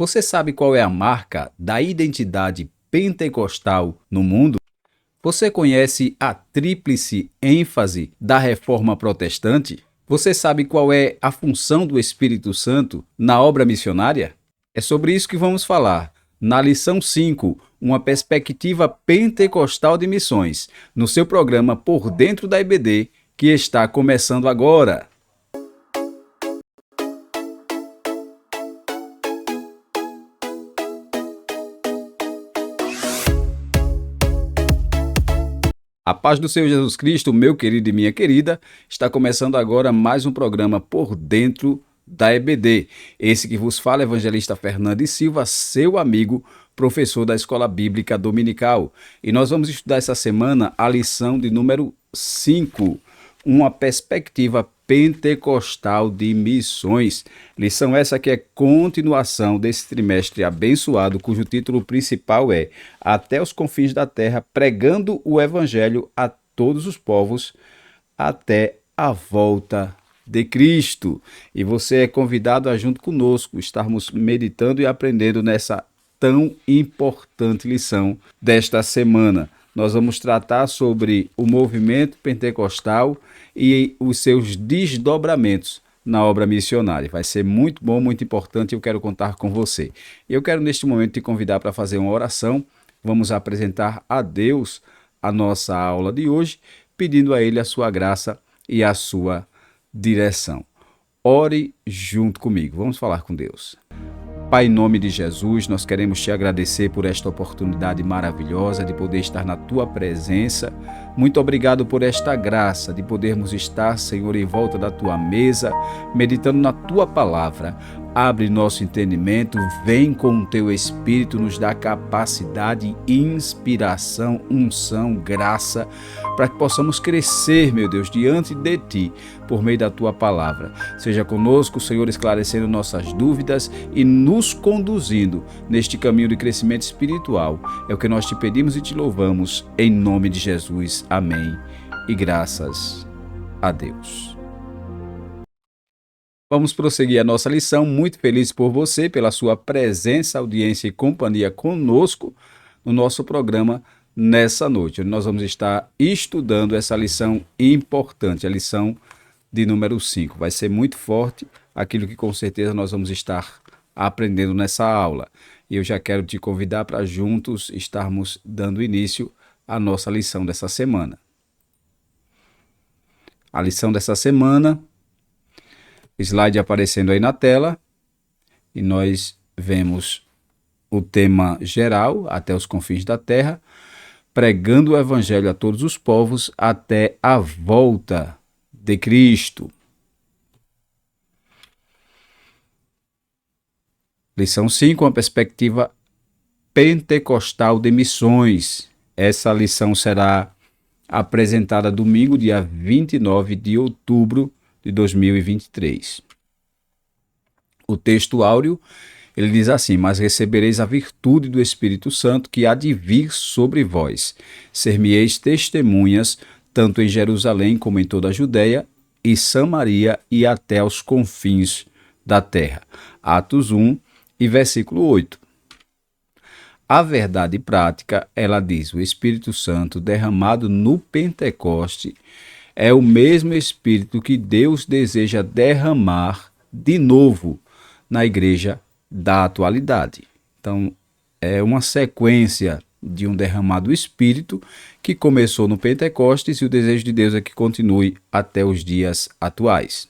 Você sabe qual é a marca da identidade pentecostal no mundo? Você conhece a tríplice ênfase da reforma protestante? Você sabe qual é a função do Espírito Santo na obra missionária? É sobre isso que vamos falar na lição 5, uma perspectiva pentecostal de missões, no seu programa Por Dentro da IBD, que está começando agora. A paz do Senhor Jesus Cristo, meu querido e minha querida, está começando agora mais um programa Por Dentro da EBD. Esse que vos fala é Evangelista Fernando Silva, seu amigo, professor da Escola Bíblica Dominical. E nós vamos estudar essa semana a lição de número 5, uma perspectiva pentecostal de missões. Lição essa que é continuação desse trimestre abençoado, cujo título principal é Até os confins da terra, pregando o evangelho a todos os povos, até a volta de Cristo. E você é convidado a junto conosco estarmos meditando e aprendendo nessa tão importante lição desta semana. Nós vamos tratar sobre o movimento pentecostal e os seus desdobramentos na obra missionária. Vai ser muito bom, muito importante e eu quero contar com você. Eu quero neste momento te convidar para fazer uma oração. Vamos apresentar a Deus a nossa aula de hoje, pedindo a Ele a sua graça e a sua direção. Ore junto comigo. Vamos falar com Deus. Pai, em nome de Jesus, nós queremos te agradecer por esta oportunidade maravilhosa de poder estar na tua presença. Muito obrigado por esta graça de podermos estar, Senhor, em volta da tua mesa, meditando na tua palavra. Abre nosso entendimento, vem com o teu Espírito, nos dá capacidade, inspiração, unção, graça, para que possamos crescer, meu Deus, diante de ti, por meio da tua palavra. Seja conosco, Senhor, esclarecendo nossas dúvidas e nos conduzindo neste caminho de crescimento espiritual. É o que nós te pedimos e te louvamos, em nome de Jesus. Amém. E graças a Deus. Vamos prosseguir a nossa lição, muito feliz por você, pela sua presença, audiência e companhia conosco no nosso programa nessa noite, onde nós vamos estar estudando essa lição importante, a lição de número 5. Vai ser muito forte aquilo que com certeza nós vamos estar aprendendo nessa aula. E eu já quero te convidar para juntos estarmos dando início à nossa lição dessa semana. A lição dessa semana, slide aparecendo aí na tela, e nós vemos o tema geral, até os confins da terra, pregando o evangelho a todos os povos até a volta de Cristo. Lição 5, uma perspectiva pentecostal de missões. Essa lição será apresentada domingo, dia 29 de outubro de 2023. O texto áureo, ele diz assim: mas recebereis a virtude do Espírito Santo que há de vir sobre vós. Ser-me-eis testemunhas, tanto em Jerusalém como em toda a Judéia e Samaria e até aos confins da terra. Atos 1 e versículo 8. A verdade prática, ela diz, o Espírito Santo derramado no Pentecoste é o mesmo Espírito que Deus deseja derramar de novo na igreja da atualidade. Então, é uma sequência de um derramado Espírito que começou no Pentecostes e o desejo de Deus é que continue até os dias atuais.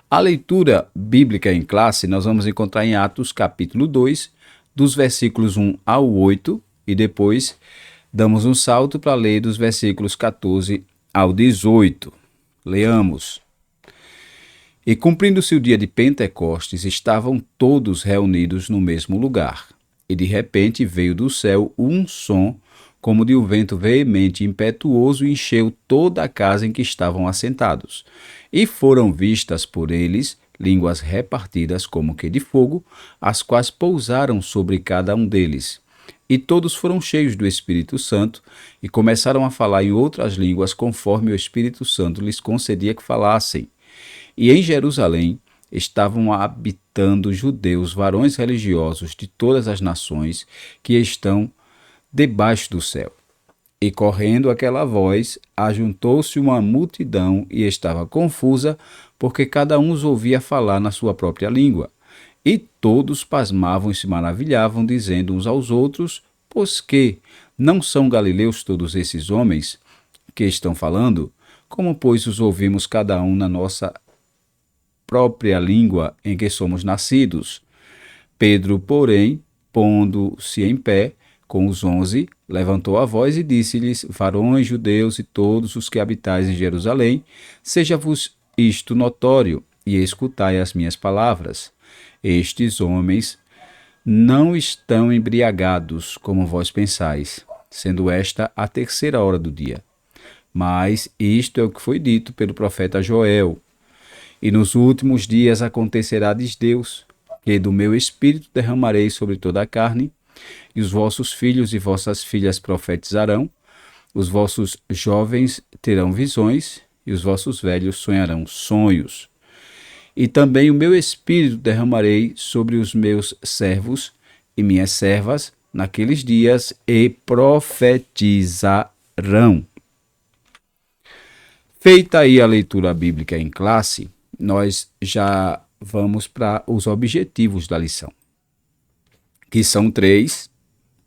A leitura bíblica em classe nós vamos encontrar em Atos capítulo 2, dos versículos 1 ao 8, e depois damos um salto para ler dos versículos 14 ao 18. Leamos. E cumprindo-se o dia de Pentecostes, estavam todos reunidos no mesmo lugar. E de repente veio do céu um som, como de um vento veemente e impetuoso, e encheu toda a casa em que estavam assentados. E foram vistas por eles línguas repartidas como que de fogo, as quais pousaram sobre cada um deles. E todos foram cheios do Espírito Santo e começaram a falar em outras línguas conforme o Espírito Santo lhes concedia que falassem. E em Jerusalém estavam habitando judeus, varões religiosos de todas as nações que estão debaixo do céu. E correndo aquela voz, ajuntou-se uma multidão e estava confusa, porque cada um os ouvia falar na sua própria língua. E todos pasmavam e se maravilhavam, dizendo uns aos outros: pois que não são galileus todos esses homens que estão falando? Como, pois, os ouvimos cada um na nossa própria língua em que somos nascidos? Pedro, porém, pondo-se em pé com os 11, levantou a voz e disse-lhes: varões judeus e todos os que habitais em Jerusalém, seja-vos isto notório, e escutai as minhas palavras. Estes homens não estão embriagados, como vós pensais, sendo esta a terceira hora do dia. Mas isto é o que foi dito pelo profeta Joel. E nos últimos dias acontecerá, diz Deus, que do meu espírito derramarei sobre toda a carne, e os vossos filhos e vossas filhas profetizarão, os vossos jovens terão visões, e os vossos velhos sonharão sonhos. E também o meu espírito derramarei sobre os meus servos e minhas servas naqueles dias, e profetizarão. Feita aí a leitura bíblica em classe, nós já vamos para os objetivos da lição, que são 3,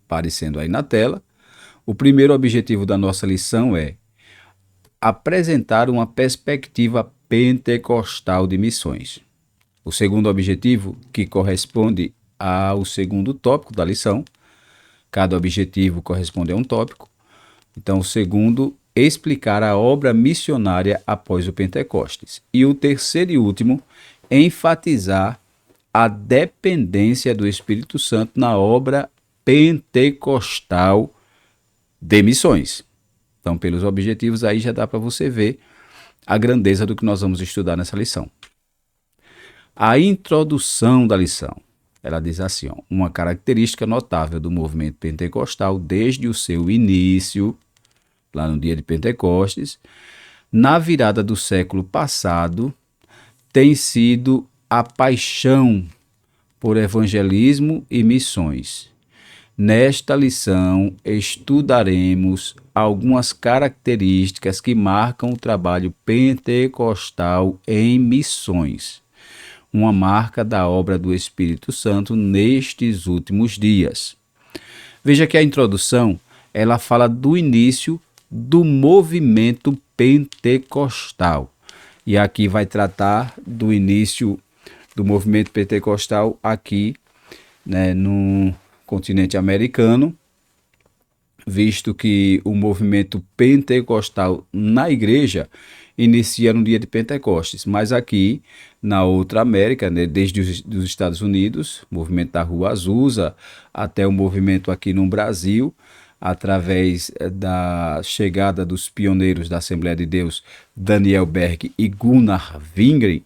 aparecendo aí na tela. O primeiro objetivo da nossa lição é apresentar uma perspectiva pentecostal de missões. O segundo objetivo, que corresponde ao segundo tópico da lição, cada objetivo corresponde a um tópico. Então, o segundo, explicar a obra missionária após o Pentecostes. E o terceiro e último, enfatizar a dependência do Espírito Santo na obra pentecostal de missões. Então, pelos objetivos aí já dá para você ver a grandeza do que nós vamos estudar nessa lição. A introdução da lição, ela diz assim, uma característica notável do movimento pentecostal desde o seu início, lá no dia de Pentecostes, na virada do século passado, tem sido a paixão por evangelismo e missões. Nesta lição, estudaremos algumas características que marcam o trabalho pentecostal em missões, uma marca da obra do Espírito Santo nestes últimos dias. Veja que a introdução, ela fala do início do movimento pentecostal. E aqui vai tratar do início do movimento pentecostal aqui, né, no continente americano, visto que o movimento pentecostal na igreja inicia no dia de Pentecostes, mas aqui na outra América, né, desde os Estados Unidos, o movimento da Rua Azusa, até o movimento aqui no Brasil, através da chegada dos pioneiros da Assembleia de Deus, Daniel Berg e Gunnar Wingren,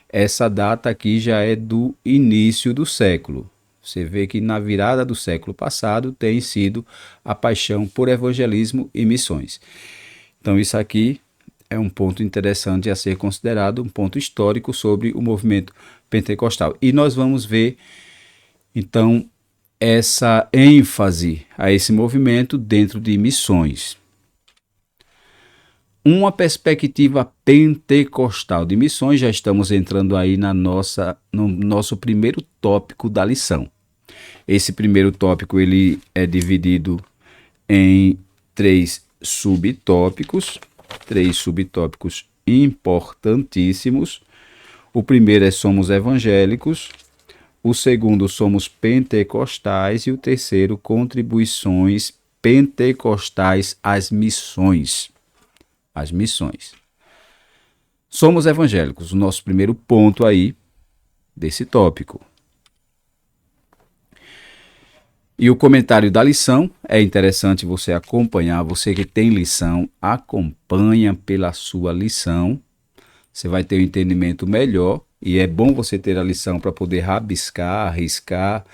essa data aqui já é do início do século. Você vê que na virada do século passado tem sido a paixão por evangelismo e missões. Então isso aqui é um ponto interessante a ser considerado, um ponto histórico sobre o movimento pentecostal. E nós vamos ver, então, essa ênfase a esse movimento dentro de missões. Uma perspectiva pentecostal de missões, já estamos entrando aí no nosso primeiro tópico da lição. Esse primeiro tópico ele é dividido em 3 subtópicos importantíssimos. O primeiro é somos evangélicos, o segundo somos pentecostais e o terceiro contribuições pentecostais às missões. As missões. Somos evangélicos, o nosso primeiro ponto aí desse tópico. E o comentário da lição, é interessante você acompanhar, você que tem lição, acompanha pela sua lição, você vai ter um entendimento melhor, e é bom você ter a lição para poder rabiscar, arriscar,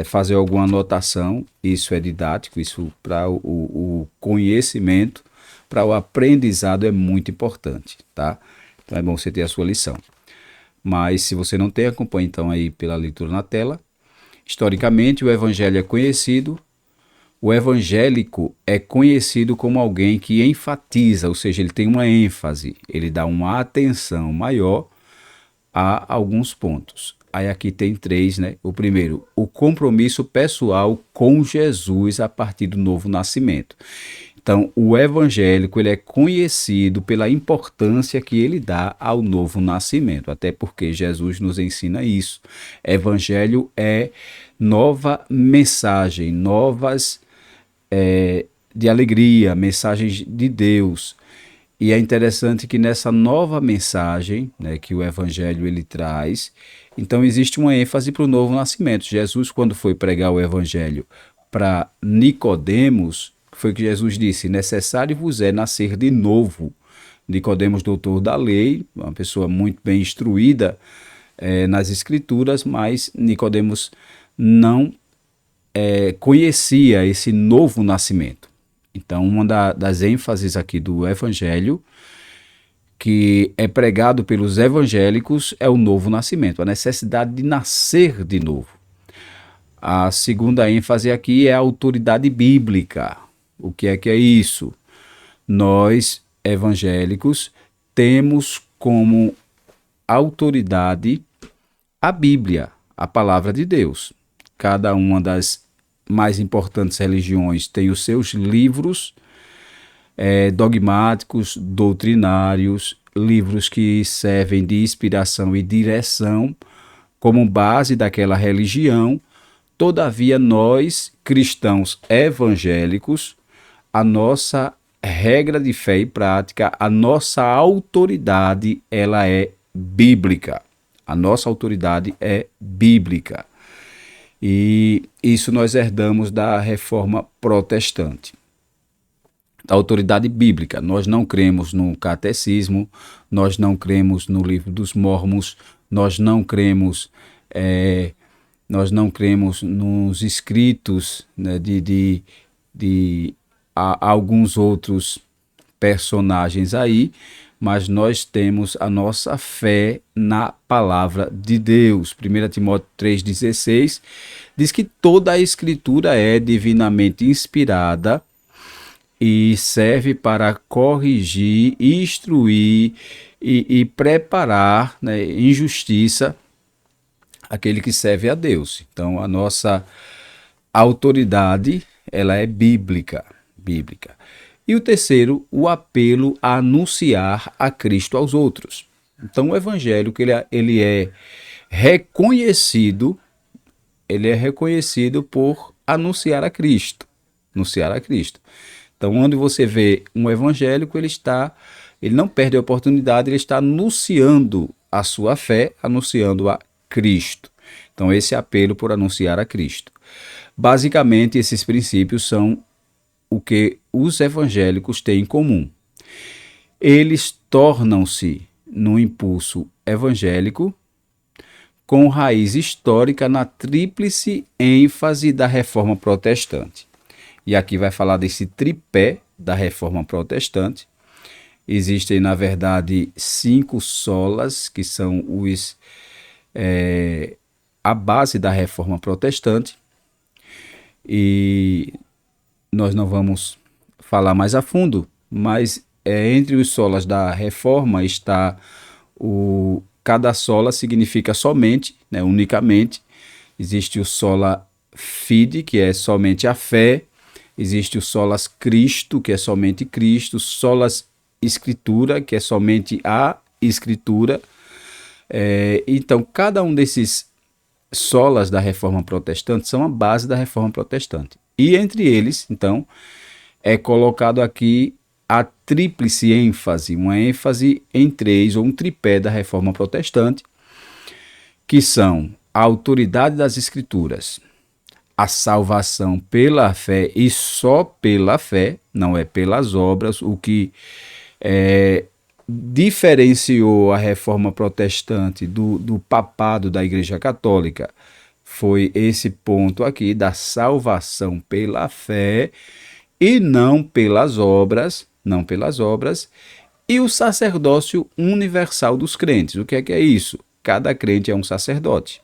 fazer alguma anotação, isso é didático, isso para o conhecimento, para o aprendizado é muito importante, tá? Então é bom você ter a sua lição. mas se você não tem, acompanhe então aí pela leitura na tela. Historicamente, o evangelho é conhecido. O evangélico é conhecido como alguém que enfatiza, ou seja, ele tem uma ênfase, ele dá uma atenção maior a alguns pontos. Aí aqui tem três, né? O primeiro, o compromisso pessoal com Jesus a partir do novo nascimento. Então, o evangélico ele é conhecido pela importância que ele dá ao novo nascimento, até porque Jesus nos ensina isso. Evangelho é nova mensagem, novas de alegria, mensagens de Deus. E é interessante que nessa nova mensagem, né, que o evangelho ele traz, então existe uma ênfase para o novo nascimento. Jesus, quando foi pregar o evangelho para Nicodemos, foi que Jesus disse: necessário vos é nascer de novo. Nicodemos, doutor da lei, uma pessoa muito bem instruída nas escrituras, mas Nicodemos não conhecia esse novo nascimento. Então, uma das ênfases aqui do evangelho que é pregado pelos evangélicos é o novo nascimento, a necessidade de nascer de novo. A segunda ênfase aqui é a autoridade bíblica. O que é isso? Nós, evangélicos, temos como autoridade a Bíblia, a palavra de Deus. Cada uma das mais importantes religiões tem os seus livros dogmáticos, doutrinários, livros que servem de inspiração e direção como base daquela religião. Todavia, nós, cristãos evangélicos, a nossa regra de fé e prática, a nossa autoridade, ela é bíblica. A nossa autoridade é bíblica. E isso nós herdamos da reforma protestante. Da autoridade bíblica. Nós não cremos no catecismo, nós não cremos no livro dos Mormons, nós não cremos nos escritos, né, de alguns outros personagens aí, mas nós temos a nossa fé na palavra de Deus. 1 Timóteo 3,16 diz que toda a escritura é divinamente inspirada e serve para corrigir, instruir e preparar, né, em justiça aquele que serve a Deus. Então, a nossa autoridade, ela é bíblica. E o terceiro, o apelo a anunciar a Cristo aos outros. Então, o evangelho ele é reconhecido por anunciar a Cristo. Então, onde você vê um evangélico, ele não perde a oportunidade, ele está anunciando a sua fé, anunciando a Cristo. Então, esse apelo por anunciar a Cristo. Basicamente, esses princípios são o que os evangélicos têm em comum. Eles tornam-se no impulso evangélico com raiz histórica na tríplice ênfase da reforma protestante. E aqui vai falar desse tripé da reforma protestante. Existem, na verdade, 5 solas, que são a base da reforma protestante. E nós não vamos falar mais a fundo, mas entre os solas da reforma está cada sola significa somente, né, unicamente. Existe o sola fide, que é somente a fé. Existe o solas Cristo, que é somente Cristo. Solas escritura, que é somente a escritura. Então, cada um desses solas da reforma protestante são a base da reforma protestante. E entre eles, então, é colocado aqui a tríplice ênfase, uma ênfase em 3, ou um tripé da reforma protestante, que são a autoridade das escrituras, a salvação pela fé e só pela fé, não é pelas obras, o que diferenciou a reforma protestante do papado da Igreja Católica foi esse ponto aqui da salvação pela fé e não pelas obras, e o sacerdócio universal dos crentes. O que é isso? cada crente é um sacerdote.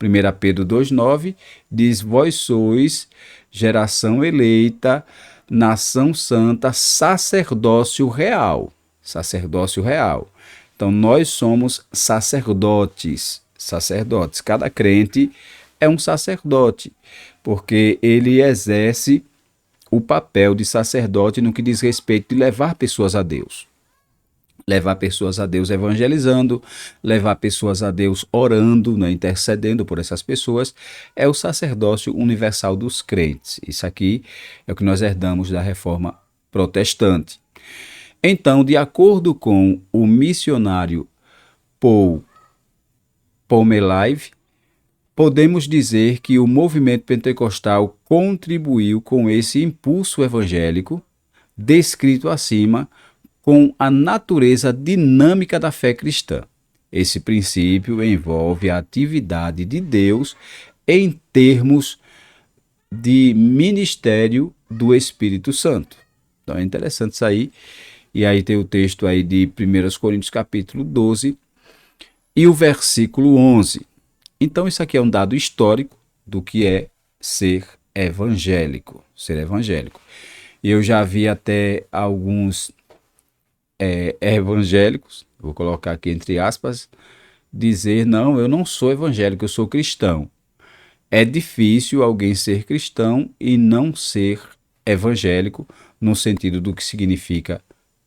1 Pedro 2,9 diz: vós sois geração eleita, nação santa, sacerdócio real. Sacerdócio real. Então, nós somos sacerdotes. Sacerdotes. Cada crente é um sacerdote, porque ele exerce o papel de sacerdote no que diz respeito de levar pessoas a Deus. Levar pessoas a Deus evangelizando, levar pessoas a Deus orando, né, intercedendo por essas pessoas, é o sacerdócio universal dos crentes. Isso aqui é o que nós herdamos da reforma protestante. Então, de acordo com o missionário Paul Pomelive, podemos dizer que o movimento pentecostal contribuiu com esse impulso evangélico, descrito acima, com a natureza dinâmica da fé cristã. Esse princípio envolve a atividade de Deus em termos de ministério do Espírito Santo. Então é interessante isso aí. E aí tem o texto aí de 1 Coríntios capítulo 12 e o versículo 11. Então isso aqui é um dado histórico do que é ser evangélico. Ser evangélico. Eu já vi até alguns evangélicos, vou colocar aqui entre aspas, dizer: não, eu não sou evangélico, eu sou cristão. É difícil alguém ser cristão e não ser evangélico, no sentido do que significa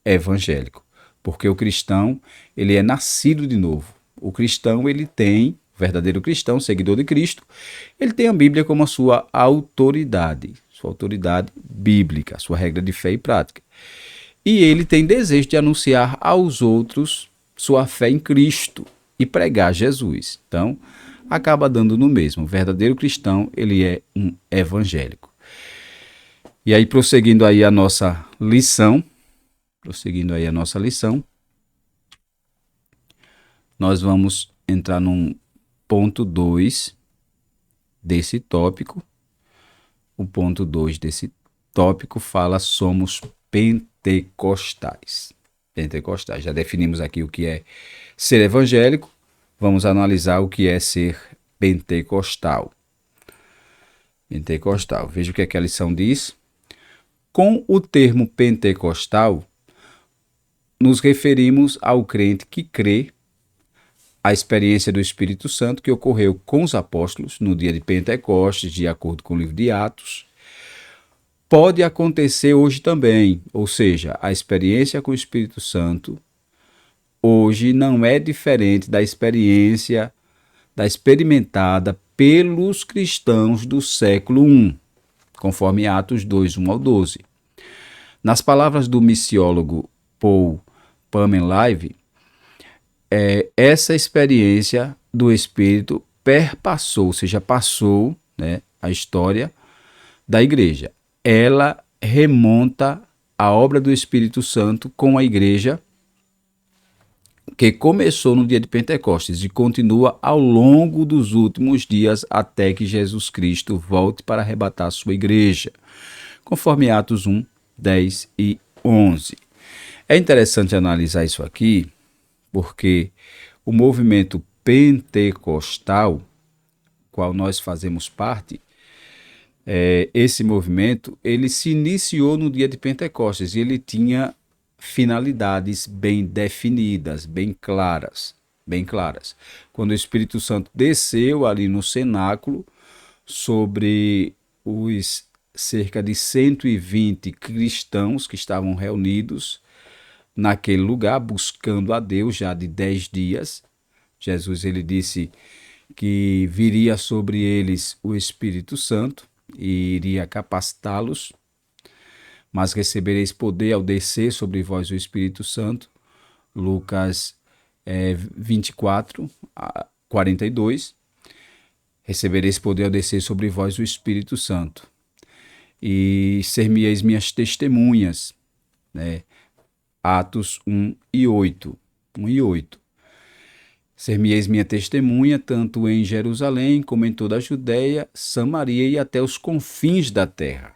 evangélico. Porque o cristão, ele é nascido de novo. O cristão, ele tem, o verdadeiro cristão, seguidor de Cristo, ele tem a Bíblia como a sua autoridade bíblica, a sua regra de fé e prática. E ele tem desejo de anunciar aos outros sua fé em Cristo e pregar Jesus. Então, acaba dando no mesmo. O verdadeiro cristão, ele é um evangélico. E aí, prosseguindo aí a nossa lição, nós vamos entrar num ponto 2 desse tópico. O ponto 2 desse tópico fala: somos pentecostais. Já definimos aqui o que é ser evangélico. Vamos analisar o que é ser pentecostal. Veja o que a lição diz. Com o termo pentecostal, nos referimos ao crente que crê a experiência do Espírito Santo que ocorreu com os apóstolos no dia de Pentecostes, de acordo com o livro de Atos. Pode acontecer hoje também, ou seja, a experiência com o Espírito Santo hoje não é diferente da experimentada pelos cristãos do século I, conforme Atos 2, 1 ao 12. Nas palavras do missiólogo Paul Pomelive, essa experiência do Espírito perpassou, ou seja, passou, né, a história da igreja. Ela remonta à obra do Espírito Santo com a igreja que começou no dia de Pentecostes e continua ao longo dos últimos dias até que Jesus Cristo volte para arrebatar a sua igreja, conforme Atos 1, 10 e 11. É interessante analisar isso aqui, porque o movimento pentecostal, qual nós fazemos parte, esse movimento, ele se iniciou no dia de Pentecostes e ele tinha finalidades bem definidas, bem claras. Quando o Espírito Santo desceu ali no cenáculo sobre os cerca de 120 cristãos que estavam reunidos naquele lugar, buscando a Deus já de 10 dias. Jesus, ele disse que viria sobre eles o Espírito Santo e iria capacitá-los, mas recebereis poder ao descer sobre vós o Espírito Santo. Lucas 24, 42. Recebereis poder ao descer sobre vós o Espírito Santo. E ser-me-eis minhas testemunhas, né? Atos 1 e 8. Ser-me-eis minha testemunha, tanto em Jerusalém, como em toda a Judéia, Samaria e até os confins da terra.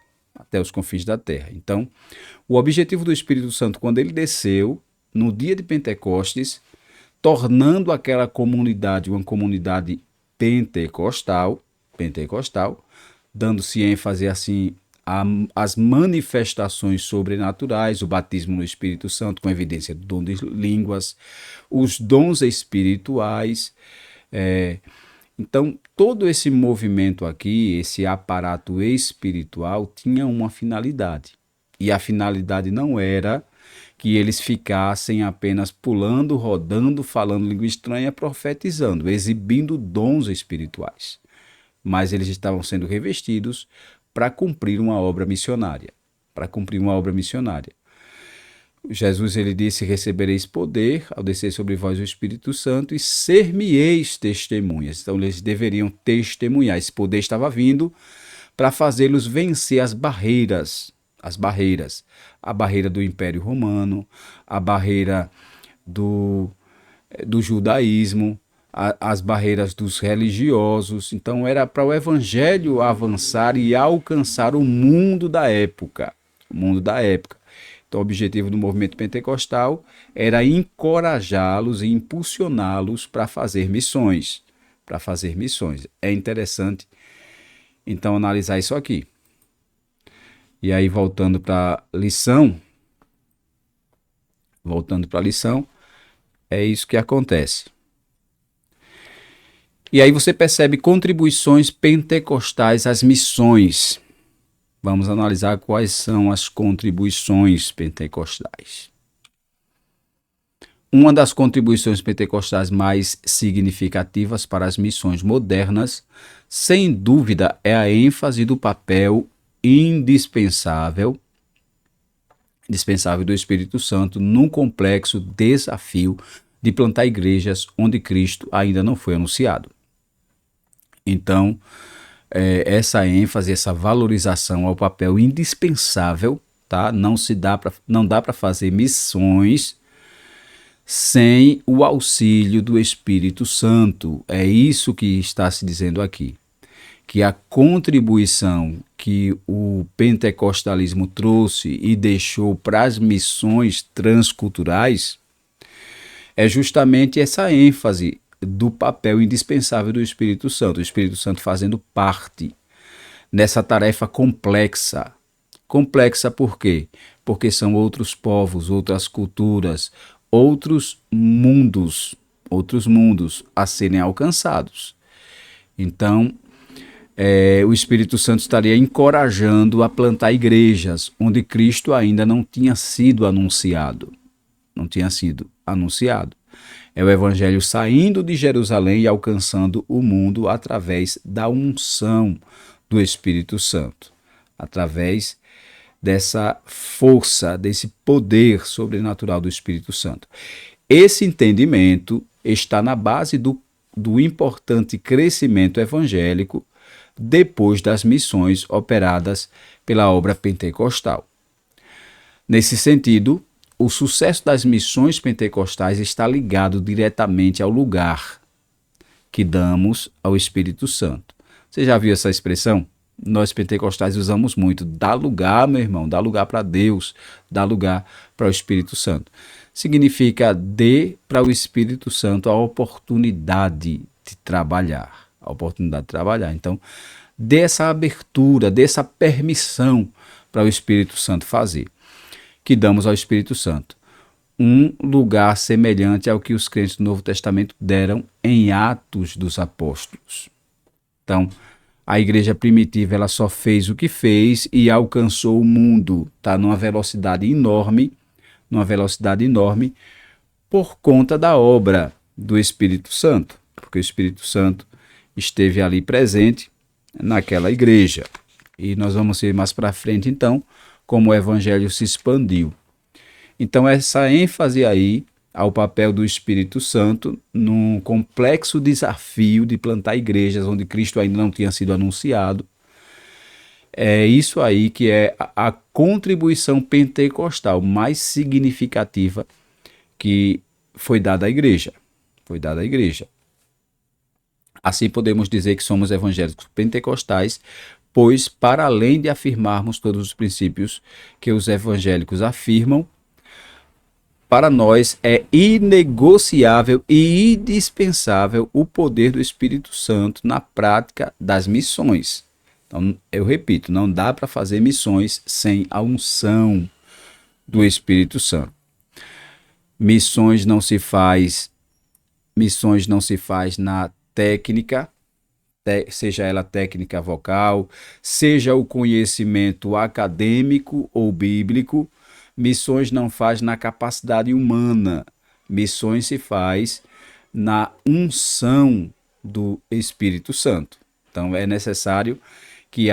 Então, o objetivo do Espírito Santo, quando ele desceu, no dia de Pentecostes, tornando aquela comunidade uma comunidade pentecostal, dando-se ênfase assim às manifestações sobrenaturais, o batismo no Espírito Santo com evidência do dom de línguas, os dons espirituais. Então, todo esse movimento aqui, esse aparato espiritual, tinha uma finalidade. E a finalidade não era que eles ficassem apenas pulando, rodando, falando língua estranha, profetizando, exibindo dons espirituais. Mas eles estavam sendo revestidos para cumprir uma obra missionária. Jesus ele disse: recebereis poder ao descer sobre vós o Espírito Santo e ser-me-eis testemunhas. Então eles deveriam testemunhar. Esse poder estava vindo para fazê-los vencer as barreiras. A barreira do Império Romano, a barreira do judaísmo, as barreiras dos religiosos. Então era para o evangelho avançar e alcançar o mundo da época. Então o objetivo do movimento pentecostal era encorajá-los e impulsioná-los para fazer missões. É interessante então analisar isso aqui. E aí voltando para a lição, é isso que acontece. E aí você percebe contribuições pentecostais às missões. Vamos analisar quais são as contribuições pentecostais. Uma das contribuições pentecostais mais significativas para as missões modernas, sem dúvida, é a ênfase do papel indispensável do Espírito Santo num complexo desafio de plantar igrejas onde Cristo ainda não foi anunciado. Então, essa ênfase, essa valorização ao papel indispensável, tá? Não dá para fazer missões sem o auxílio do Espírito Santo. É isso que está se dizendo aqui. Que a contribuição que o pentecostalismo trouxe e deixou para as missões transculturais é justamente essa ênfase do papel indispensável do Espírito Santo. O Espírito Santo fazendo parte nessa tarefa complexa. Complexa por quê? Porque são outros povos, outras culturas, outros mundos a serem alcançados. Então, o Espírito Santo estaria encorajando a plantar igrejas onde Cristo ainda não tinha sido anunciado. É o evangelho saindo de Jerusalém e alcançando o mundo através da unção do Espírito Santo, através dessa força, desse poder sobrenatural do Espírito Santo. Esse entendimento está na base do importante crescimento evangélico depois das missões operadas pela obra pentecostal. Nesse sentido, o sucesso das missões pentecostais está ligado diretamente ao lugar que damos ao Espírito Santo. Você já viu essa expressão? Nós pentecostais usamos muito. Dá lugar, meu irmão, dá lugar para Deus, dá lugar para o Espírito Santo. Significa dê para o Espírito Santo a oportunidade de trabalhar. Então, dê essa abertura, dê essa permissão para o Espírito Santo fazer. Que damos ao Espírito Santo um lugar semelhante ao que os crentes do Novo Testamento deram em Atos dos Apóstolos. Então, a igreja primitiva ela só fez o que fez e alcançou o mundo, tá? Numa velocidade enorme por conta da obra do Espírito Santo, porque o Espírito Santo esteve ali presente naquela igreja. E nós vamos ver mais para frente, então, como o evangelho se expandiu. Então, essa ênfase aí ao papel do Espírito Santo num complexo desafio de plantar igrejas onde Cristo ainda não tinha sido anunciado. É isso aí que é a contribuição pentecostal mais significativa que foi dada à igreja. Assim podemos dizer que somos evangélicos pentecostais, pois, para além de afirmarmos todos os princípios que os evangélicos afirmam, Para nós é inegociável e indispensável o poder do Espírito Santo na prática das missões. Então, eu repito, não dá para fazer missões sem a unção do Espírito Santo. Missões não se faz na técnica, seja ela técnica vocal, seja o conhecimento acadêmico ou bíblico. Missões não faz na capacidade humana. Missões se faz na unção do Espírito Santo. Então é necessário que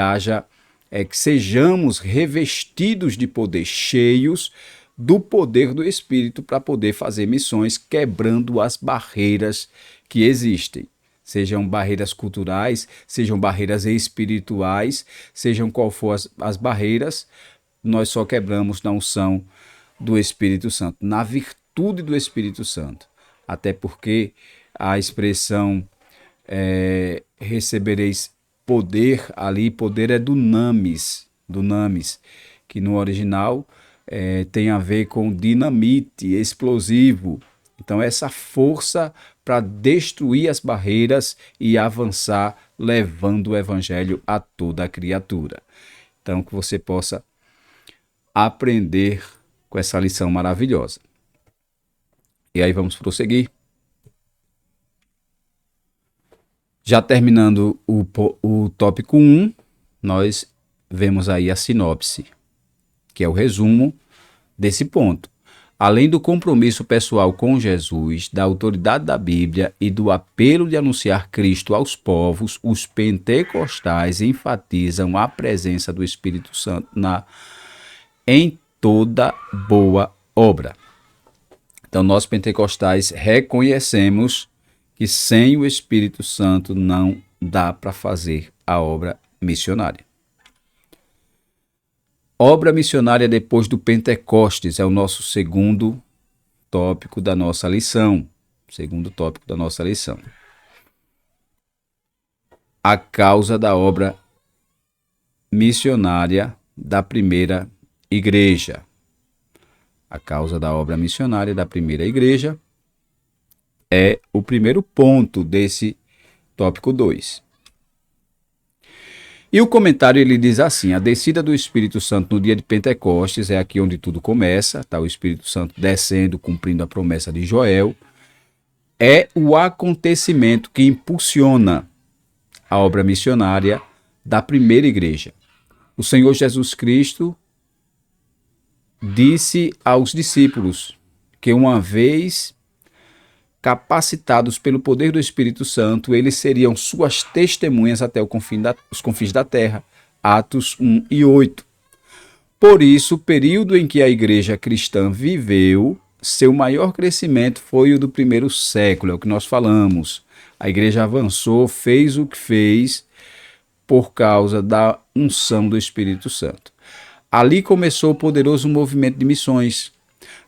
que sejamos revestidos de poder, cheios do poder do Espírito para poder fazer missões, quebrando as barreiras que existem. Sejam barreiras culturais, sejam barreiras espirituais, sejam qual for as barreiras, nós só quebramos na unção do Espírito Santo, na virtude do Espírito Santo. Até porque a expressão recebereis poder ali, poder é dunamis, que no original tem a ver com dinamite, explosivo. Então essa força para destruir as barreiras e avançar, levando o evangelho a toda a criatura. Então que você possa aprender com essa lição maravilhosa. E aí vamos prosseguir. Já terminando o tópico 1, nós vemos aí a sinopse, que é o resumo desse ponto. Além do compromisso pessoal com Jesus, da autoridade da Bíblia e do apelo de anunciar Cristo aos povos, os pentecostais enfatizam a presença do Espírito Santo em toda boa obra. Então, nós pentecostais reconhecemos que sem o Espírito Santo não dá para fazer a obra missionária. Obra missionária depois do Pentecostes é o nosso segundo tópico da nossa lição. A causa da obra missionária da primeira igreja. A causa da obra missionária da primeira igreja é o primeiro ponto desse tópico 2. E o comentário ele diz assim: a descida do Espírito Santo no dia de Pentecostes, é aqui onde tudo começa, tá? O Espírito Santo descendo, cumprindo a promessa de Joel, é o acontecimento que impulsiona a obra missionária da primeira igreja. O Senhor Jesus Cristo disse aos discípulos que uma vez capacitados pelo poder do Espírito Santo, eles seriam suas testemunhas até os confins da terra. Atos 1 e 8. Por isso, o período em que a igreja cristã viveu, seu maior crescimento foi o do primeiro século, é o que nós falamos. A igreja avançou, fez o que fez por causa da unção do Espírito Santo. Ali começou o poderoso movimento de missões.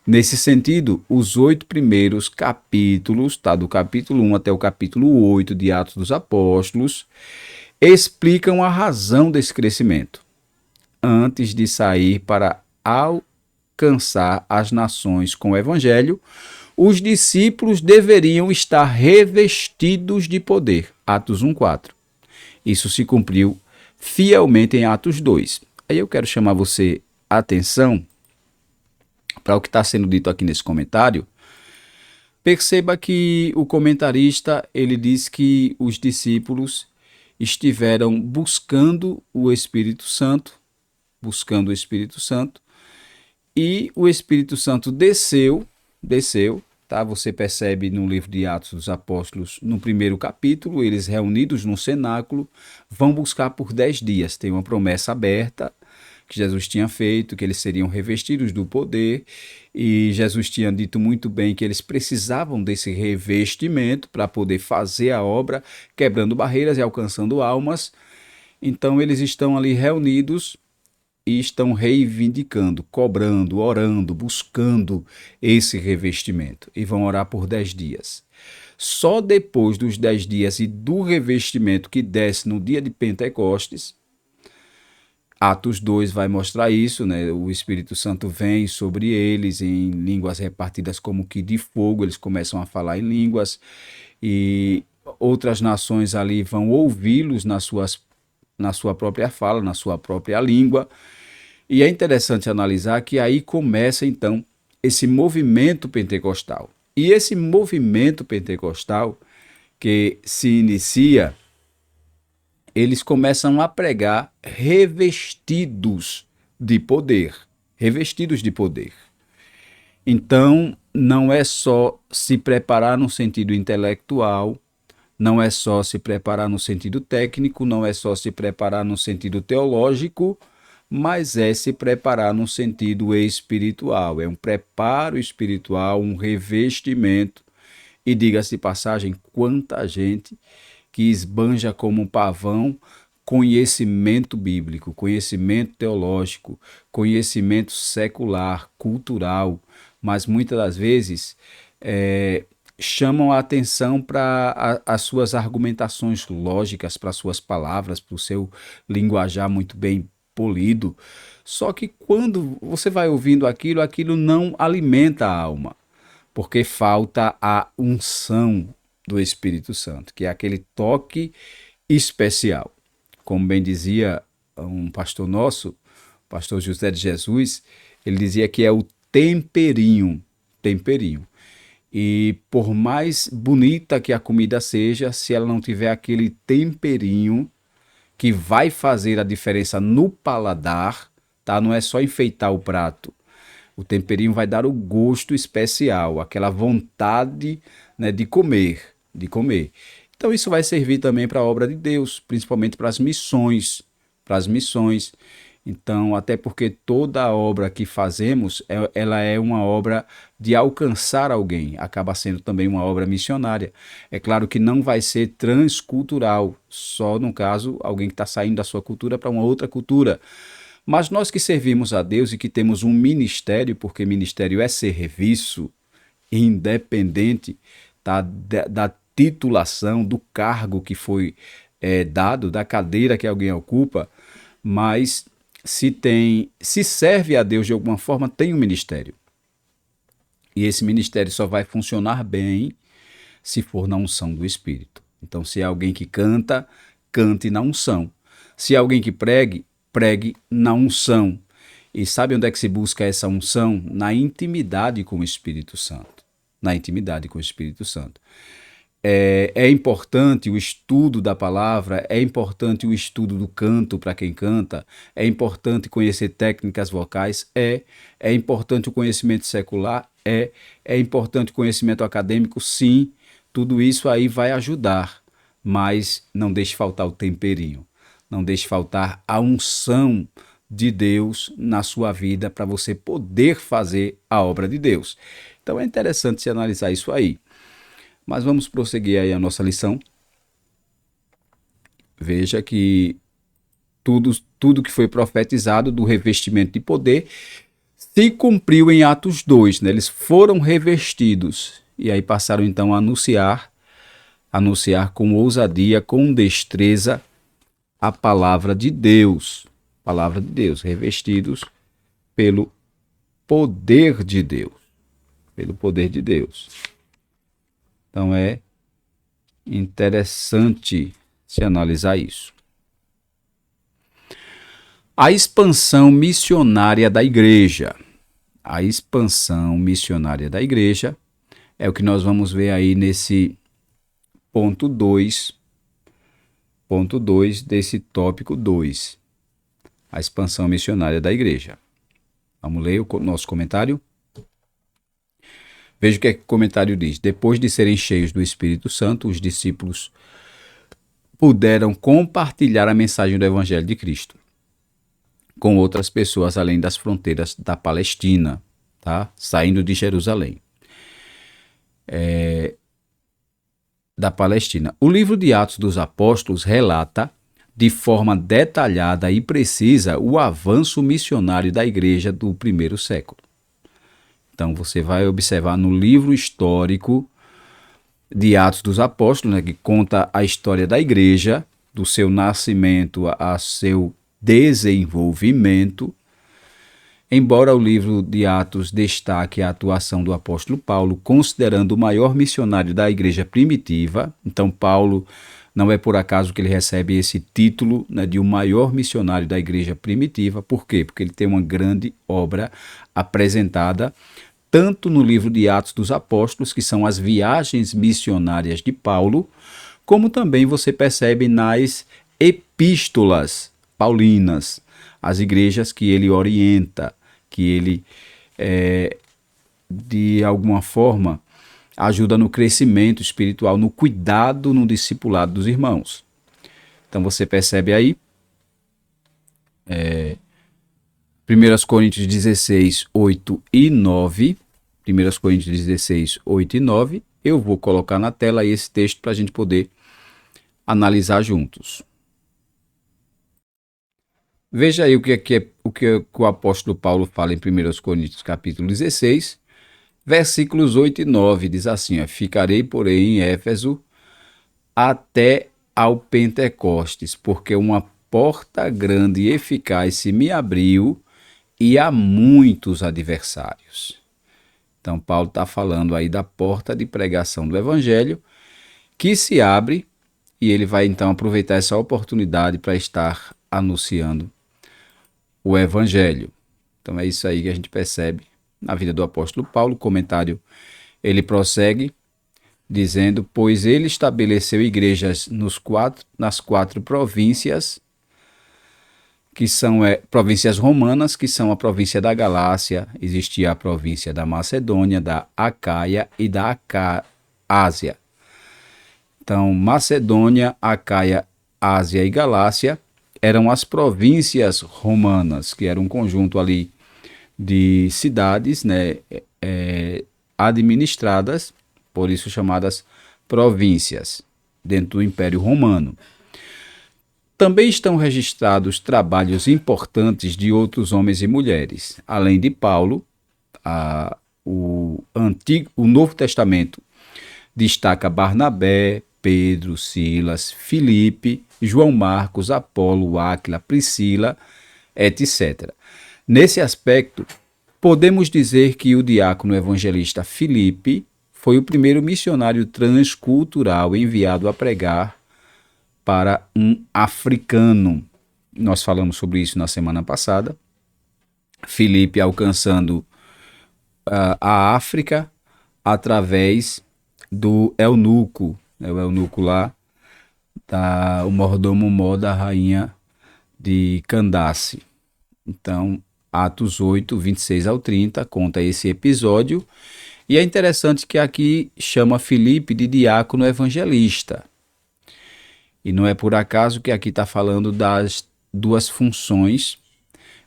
Nesse sentido, os 8 primeiros capítulos, tá, do capítulo 1 até o capítulo 8 de Atos dos Apóstolos, explicam a razão desse crescimento. Antes de sair para alcançar as nações com o Evangelho, os discípulos deveriam estar revestidos de poder. Atos 1:4. Isso se cumpriu fielmente em Atos 2. Aí eu quero chamar você a atenção para o que está sendo dito aqui nesse comentário. Perceba que o comentarista ele diz que os discípulos estiveram buscando o Espírito Santo, e o Espírito Santo desceu, tá? Você percebe no livro de Atos dos Apóstolos, no primeiro capítulo, eles reunidos no cenáculo, vão buscar por 10 dias, tem uma promessa aberta, que Jesus tinha feito, que eles seriam revestidos do poder, e Jesus tinha dito muito bem que eles precisavam desse revestimento para poder fazer a obra, quebrando barreiras e alcançando almas. Então eles estão ali reunidos e estão reivindicando, cobrando, orando, buscando esse revestimento, e vão orar por 10 dias. Só depois dos 10 dias e do revestimento que desce no dia de Pentecostes, Atos 2 vai mostrar isso, né? O Espírito Santo vem sobre eles em línguas repartidas como que de fogo, eles começam a falar em línguas e outras nações ali vão ouvi-los na sua própria fala, na sua própria língua. E é interessante analisar que aí começa então esse movimento pentecostal. E esse movimento pentecostal que se inicia, eles começam a pregar revestidos de poder, revestidos de poder. Então, não é só se preparar no sentido intelectual, não é só se preparar no sentido técnico, não é só se preparar no sentido teológico, mas é se preparar no sentido espiritual. É um preparo espiritual, um revestimento. E diga-se de passagem, quanta gente que esbanja como um pavão conhecimento bíblico, conhecimento teológico, conhecimento secular, cultural, mas muitas das vezes chamam a atenção para as suas argumentações lógicas, para as suas palavras, para o seu linguajar muito bem polido. Só que quando você vai ouvindo aquilo, aquilo não alimenta a alma, porque falta a unção do Espírito Santo, que é aquele toque especial. Como bem dizia um pastor nosso, o pastor José de Jesus, ele dizia que é o temperinho, temperinho. E por mais bonita que a comida seja, se ela não tiver aquele temperinho que vai fazer a diferença no paladar, tá? Não é só enfeitar o prato. O temperinho vai dar o gosto especial, aquela vontade, né, de comer, de comer. Então isso vai servir também para a obra de Deus, principalmente para as missões, para as missões. Então, até porque toda a obra que fazemos, ela é uma obra de alcançar alguém, acaba sendo também uma obra missionária. É claro que não vai ser transcultural, só no caso, alguém que está saindo da sua cultura para uma outra cultura. Mas nós que servimos a Deus e que temos um ministério, porque ministério é serviço, independente da titulação, do cargo que foi dado, da cadeira que alguém ocupa, mas se serve a Deus de alguma forma, tem um ministério. E esse ministério só vai funcionar bem se for na unção do Espírito. Então, se é alguém que canta, cante na unção. Se é alguém que pregue, pregue na unção. E sabe onde é que se busca essa unção? Na intimidade com o Espírito Santo. Na intimidade com o Espírito Santo. É importante o estudo da palavra, é importante o estudo do canto para quem canta, é importante conhecer técnicas vocais, é importante o conhecimento secular, é importante o conhecimento acadêmico, sim, tudo isso aí vai ajudar, mas não deixe faltar o temperinho, não deixe faltar a unção de Deus na sua vida para você poder fazer a obra de Deus. Então é interessante se analisar isso aí. Mas vamos prosseguir aí a nossa lição. Veja que tudo que foi profetizado do revestimento de poder se cumpriu em Atos 2, né? Eles foram revestidos e aí passaram então a anunciar com ousadia, com destreza a palavra de Deus, revestidos pelo poder de Deus, pelo poder de Deus. Então é interessante se analisar isso. A expansão missionária da igreja. A expansão missionária da igreja é o que nós vamos ver aí nesse ponto 2 desse tópico 2. A expansão missionária da igreja. Vamos ler o nosso comentário? Veja o que o comentário diz. Depois de serem cheios do Espírito Santo, os discípulos puderam compartilhar a mensagem do Evangelho de Cristo com outras pessoas além das fronteiras da Palestina, tá? Saindo de Jerusalém. Da Palestina. O livro de Atos dos Apóstolos relata de forma detalhada e precisa o avanço missionário da igreja do primeiro século. Então você vai observar no livro histórico de Atos dos Apóstolos, né, que conta a história da igreja, do seu nascimento a seu desenvolvimento. Embora o livro de Atos destaque a atuação do apóstolo Paulo, considerando o maior missionário da igreja primitiva, então Paulo não é por acaso que ele recebe esse título, né, de o maior missionário da igreja primitiva. Por quê? Porque ele tem uma grande obra apresentada tanto no livro de Atos dos Apóstolos, que são as viagens missionárias de Paulo, como também você percebe nas epístolas paulinas, as igrejas que ele orienta, que ele, de alguma forma, ajuda no crescimento espiritual, no cuidado, no discipulado dos irmãos. Então você percebe aí, 1 Coríntios 16, 8 e 9, 1 Coríntios 16, 8 e 9, eu vou colocar na tela aí esse texto para a gente poder analisar juntos. Veja aí o que o apóstolo Paulo fala em 1 Coríntios capítulo 16, versículos 8 e 9, diz assim, ficarei, porém, em Éfeso até ao Pentecostes, porque uma porta grande e eficaz se me abriu e há muitos adversários. Então, Paulo está falando aí da porta de pregação do evangelho que se abre e ele vai então aproveitar essa oportunidade para estar anunciando o evangelho. Então é isso aí que a gente percebe na vida do apóstolo Paulo. O comentário, ele prossegue dizendo, pois ele estabeleceu igrejas nas quatro províncias, que são províncias romanas, que são a província da Galácia, existia a província da Macedônia, da Acaia e da Ásia. Então, Macedônia, Acaia, Ásia e Galácia eram as províncias romanas, que era um conjunto ali de cidades, né, administradas, por isso chamadas províncias, dentro do Império Romano. Também estão registrados trabalhos importantes de outros homens e mulheres. Além de Paulo, o Novo Testamento destaca Barnabé, Pedro, Silas, Filipe, João Marcos, Apolo, Áquila, Priscila, etc. Nesse aspecto, podemos dizer que o diácono evangelista Filipe foi o primeiro missionário transcultural enviado a pregar para um africano. Nós falamos sobre isso na semana passada. Filipe alcançando a África através do eunuco, o eunuco lá, o mordomo-mó da rainha de Candace. Então, Atos 8, 26 ao 30, conta esse episódio. E é interessante que aqui chama Filipe de diácono evangelista. E não é por acaso que aqui está falando das duas funções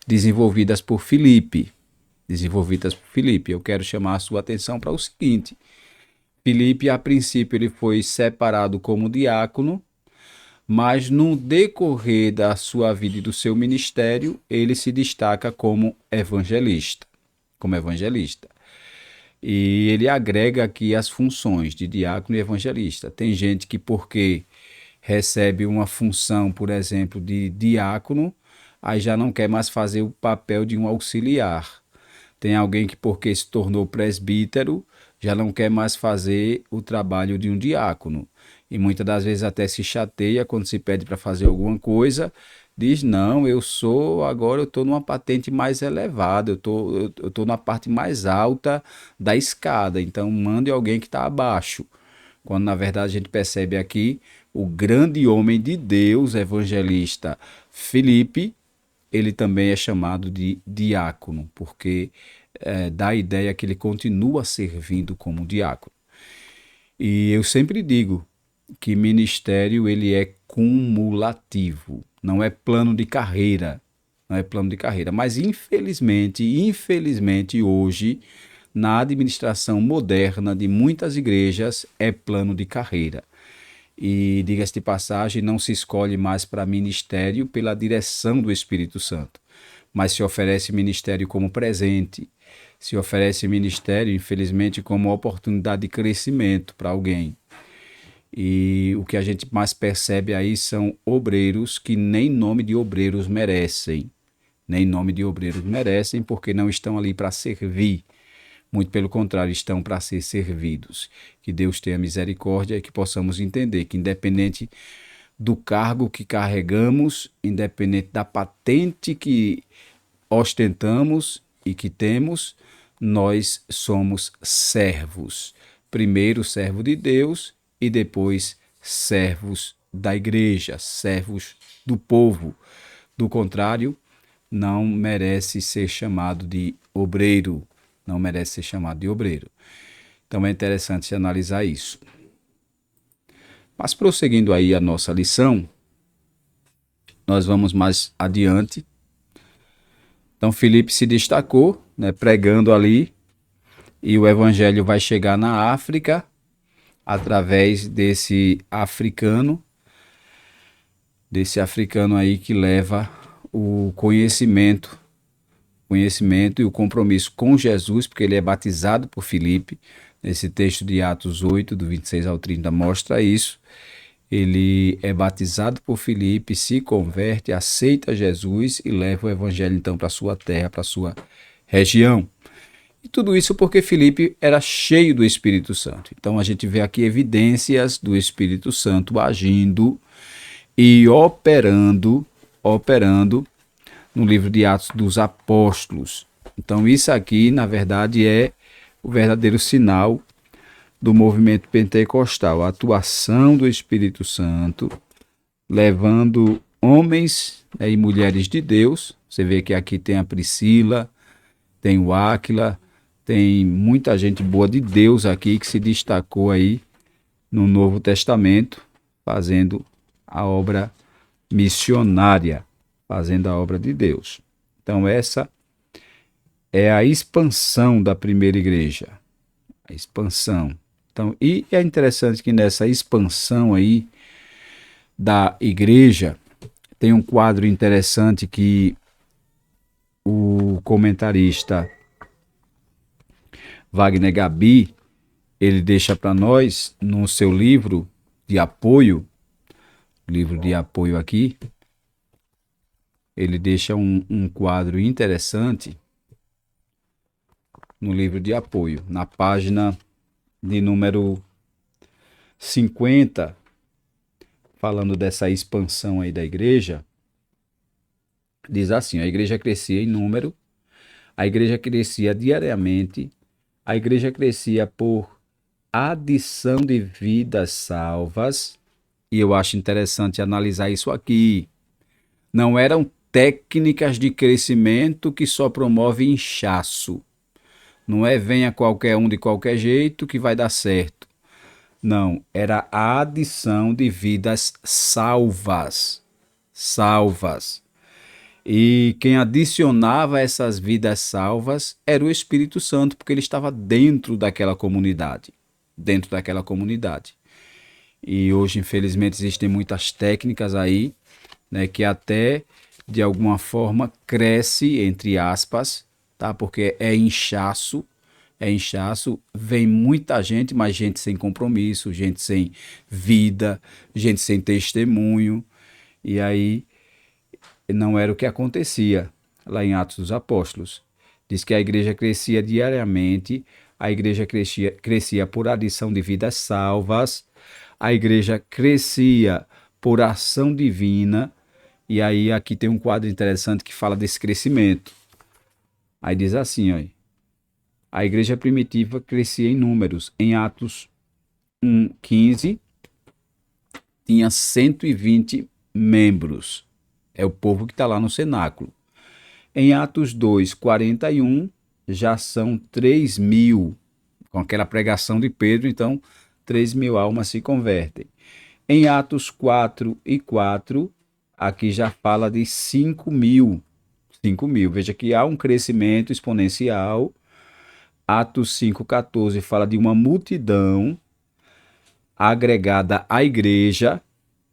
desenvolvidas por Filipe. Eu quero chamar a sua atenção para o seguinte. Filipe, a princípio, ele foi separado como diácono, mas no decorrer da sua vida e do seu ministério, ele se destaca como evangelista. E ele agrega aqui as funções de diácono e evangelista. Tem gente que, porque recebe uma função, por exemplo, de diácono, aí já não quer mais fazer o papel de um auxiliar. Tem alguém que, porque se tornou presbítero, já não quer mais fazer o trabalho de um diácono. E muitas das vezes até se chateia quando se pede para fazer alguma coisa, diz, não, agora eu estou numa patente mais elevada, eu estou na parte mais alta da escada, então mande alguém que está abaixo. Quando na verdade a gente percebe aqui o grande homem de Deus, evangelista Filipe, ele também é chamado de diácono, porque dá a ideia que ele continua servindo como diácono. E eu sempre digo que ministério ele é cumulativo, não é plano de carreira, mas infelizmente hoje, na administração moderna de muitas igrejas, é plano de carreira. E, diga-se de passagem, não se escolhe mais para ministério pela direção do Espírito Santo, mas se oferece ministério como presente, se oferece ministério, infelizmente, como oportunidade de crescimento para alguém. E o que a gente mais percebe aí são obreiros que nem nome de obreiros merecem. Nem nome de obreiros merecem, porque não estão ali para servir. Muito pelo contrário, estão para ser servidos. Que Deus tenha misericórdia e que possamos entender que, independente do cargo que carregamos, independente da patente que ostentamos e que temos, nós somos servos. Primeiro, servo de Deus e depois, servos da igreja, servos do povo. Do contrário, não merece ser chamado de obreiro. Não merece ser chamado de obreiro. Então é interessante analisar isso. Mas prosseguindo aí a nossa lição, nós vamos mais adiante. Então Filipe se destacou, né, pregando ali, e o evangelho vai chegar na África através desse africano aí que leva o conhecimento e o compromisso com Jesus, porque ele é batizado por Filipe. Nesse texto de Atos 8, do 26 ao 30, mostra isso. Ele é batizado por Filipe, se converte, aceita Jesus e leva o evangelho então para a sua terra, para a sua região. E tudo isso porque Filipe era cheio do Espírito Santo. Então a gente vê aqui evidências do Espírito Santo agindo e operando no livro de Atos dos Apóstolos. Então isso aqui, na verdade, é o verdadeiro sinal do movimento pentecostal, a atuação do Espírito Santo, levando homens, né, e mulheres de Deus. Você vê que aqui tem a Priscila, tem o Áquila, tem muita gente boa de Deus aqui que se destacou aí no Novo Testamento, fazendo a obra missionária, fazendo a obra de Deus. Então essa é a expansão da primeira igreja, a expansão. Então, e é interessante que nessa expansão aí da igreja tem um quadro interessante que o comentarista Wagner Gabi, ele deixa para nós no seu livro de apoio aqui, ele deixa um quadro interessante no livro de apoio, na página de número 50, falando dessa expansão aí da igreja. Diz assim: a igreja crescia em número, a igreja crescia diariamente, a igreja crescia por adição de vidas salvas, e eu acho interessante analisar isso aqui. Não eram técnicas de crescimento que só promovem inchaço. Não é venha qualquer um de qualquer jeito que vai dar certo. Não, era a adição de vidas salvas. Salvas. E quem adicionava essas vidas salvas era o Espírito Santo, porque ele estava dentro daquela comunidade. Dentro daquela comunidade. E hoje, infelizmente, existem muitas técnicas aí, né, que até, de alguma forma, cresce, entre aspas, tá? Porque é inchaço, vem muita gente, mas gente sem compromisso, gente sem vida, gente sem testemunho, e aí não era o que acontecia lá em Atos dos Apóstolos. Diz que a igreja crescia diariamente, a igreja crescia por adição de vidas salvas, a igreja crescia por ação divina, e aí aqui tem um quadro interessante que fala desse crescimento. Aí diz assim, ó, a igreja primitiva crescia em números. Em Atos 1:15, tinha 120 membros. É o povo que está lá no cenáculo. Em Atos 2:41, já são 3.000. Com aquela pregação de Pedro, então 3.000 almas se convertem. Em Atos 4:4, aqui já fala de 5.000. 5.000. Veja que há um crescimento exponencial. Atos 5:14 fala de uma multidão agregada à igreja,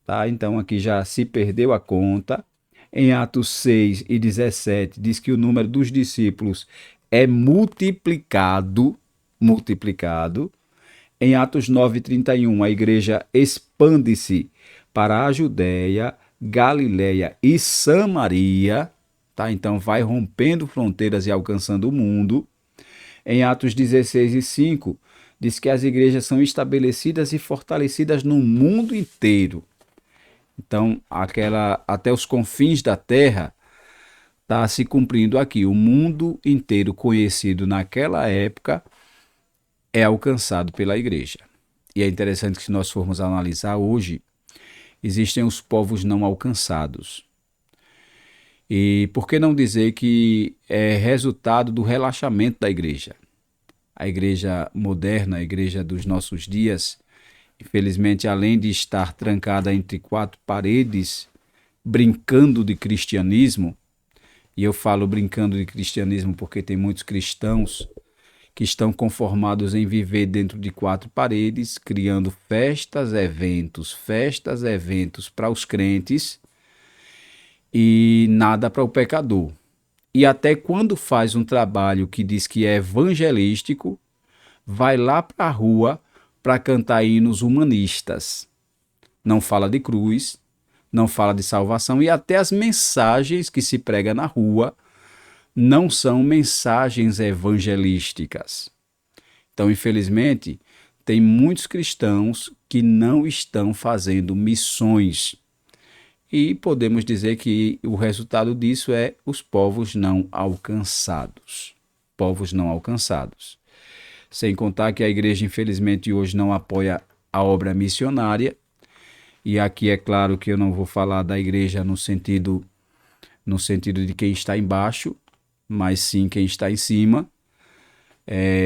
tá? Então aqui já se perdeu a conta. Em Atos 6:17 diz que o número dos discípulos é multiplicado. Em Atos 9:31, a igreja expande-se para a Judéia, Galiléia e Samaria, tá? Então vai rompendo fronteiras e alcançando o mundo. Em Atos 16:5, diz que as igrejas são estabelecidas e fortalecidas no mundo inteiro. Então, até os confins da terra está se cumprindo aqui. O mundo inteiro conhecido naquela época é alcançado pela igreja. E é interessante que, se nós formos analisar hoje, existem os povos não alcançados. E por que não dizer que é resultado do relaxamento da igreja? A igreja moderna, a igreja dos nossos dias, infelizmente, além de estar trancada entre quatro paredes, brincando de cristianismo, e eu falo brincando de cristianismo porque tem muitos cristãos que estão conformados em viver dentro de quatro paredes, criando festas, eventos para os crentes e nada para o pecador. E até quando faz um trabalho que diz que é evangelístico, vai lá para a rua para cantar hinos humanistas. Não fala de cruz, não fala de salvação, e até as mensagens que se prega na rua não são mensagens evangelísticas. Então, infelizmente, tem muitos cristãos que não estão fazendo missões. E podemos dizer que o resultado disso é os povos não alcançados. Povos não alcançados. Sem contar que a igreja, infelizmente, hoje não apoia a obra missionária. E aqui é claro que eu não vou falar da igreja no sentido de quem está embaixo, mas sim quem está em cima,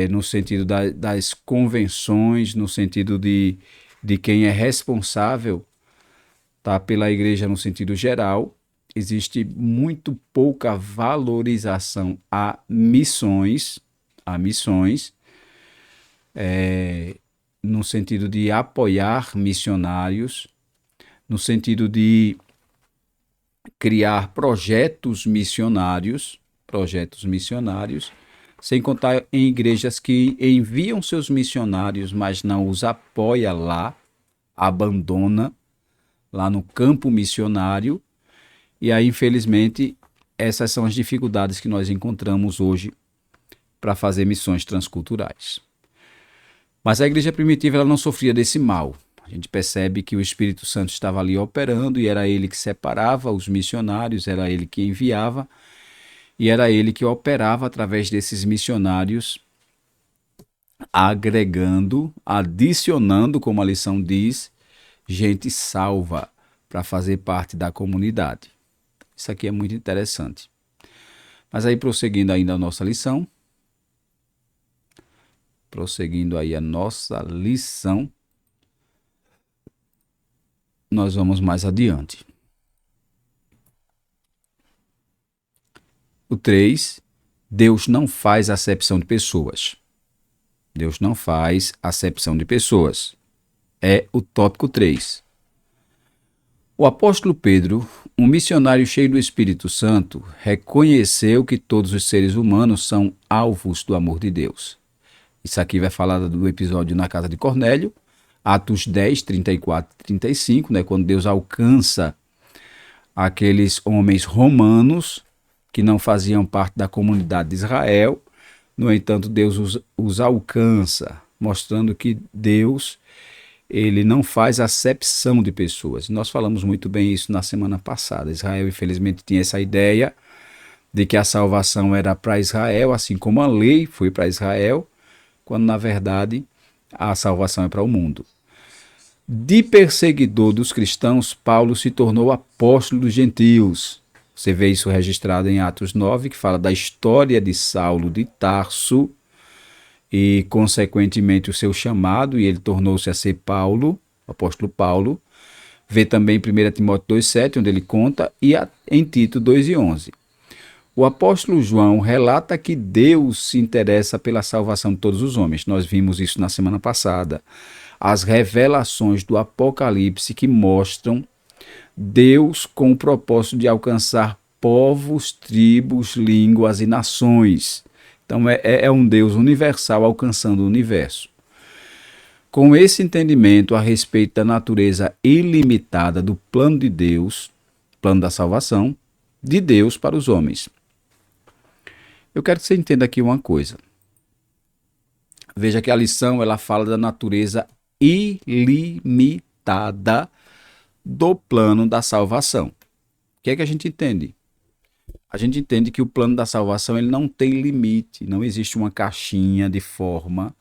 no sentido das convenções, no sentido de quem é responsável, tá, pela igreja no sentido geral. Existe muito pouca valorização a missões, no sentido de apoiar missionários, no sentido de criar projetos missionários, sem contar em igrejas que enviam seus missionários, mas não os apoia lá, abandona lá no campo missionário. E aí, infelizmente, essas são as dificuldades que nós encontramos hoje para fazer missões transculturais. Mas a igreja primitiva, ela não sofria desse mal. A gente percebe que o Espírito Santo estava ali operando e era ele que separava os missionários, era ele que enviava e era ele que operava através desses missionários, agregando, adicionando, como a lição diz, gente salva para fazer parte da comunidade. Isso aqui é muito interessante. Mas aí, prosseguindo ainda a nossa lição, nós vamos mais adiante. O 3, Deus não faz acepção de pessoas. Deus não faz acepção de pessoas. É o tópico 3. O apóstolo Pedro, um missionário cheio do Espírito Santo, reconheceu que todos os seres humanos são alvos do amor de Deus. Isso aqui vai falar do episódio na casa de Cornélio, Atos 10, 34 e 35, né, quando Deus alcança aqueles homens romanos que não faziam parte da comunidade de Israel. No entanto, Deus os alcança, mostrando que Deus, ele não faz acepção de pessoas. Nós falamos muito bem isso na semana passada. Israel, infelizmente, tinha essa ideia de que a salvação era para Israel, assim como a lei foi para Israel, quando, na verdade, a salvação é para o mundo. De perseguidor dos cristãos, Paulo se tornou apóstolo dos gentios. Você vê isso registrado em Atos 9, que fala da história de Saulo de Tarso e, consequentemente, o seu chamado, e ele tornou-se a ser Paulo, o apóstolo Paulo. Vê também em 1 Timóteo 2,7, onde ele conta, e em Tito 2,11. O apóstolo João relata que Deus se interessa pela salvação de todos os homens. Nós vimos isso na semana passada. As revelações do Apocalipse que mostram Deus com o propósito de alcançar povos, tribos, línguas e nações. Então é um Deus universal alcançando o universo. Com esse entendimento a respeito da natureza ilimitada do plano de Deus, plano da salvação, de Deus para os homens. Eu quero que você entenda aqui uma coisa. Veja que a lição ela fala da natureza ilimitada do plano da salvação. O que é que a gente entende? A gente entende que o plano da salvação ele não tem limite, não existe uma caixinha de forma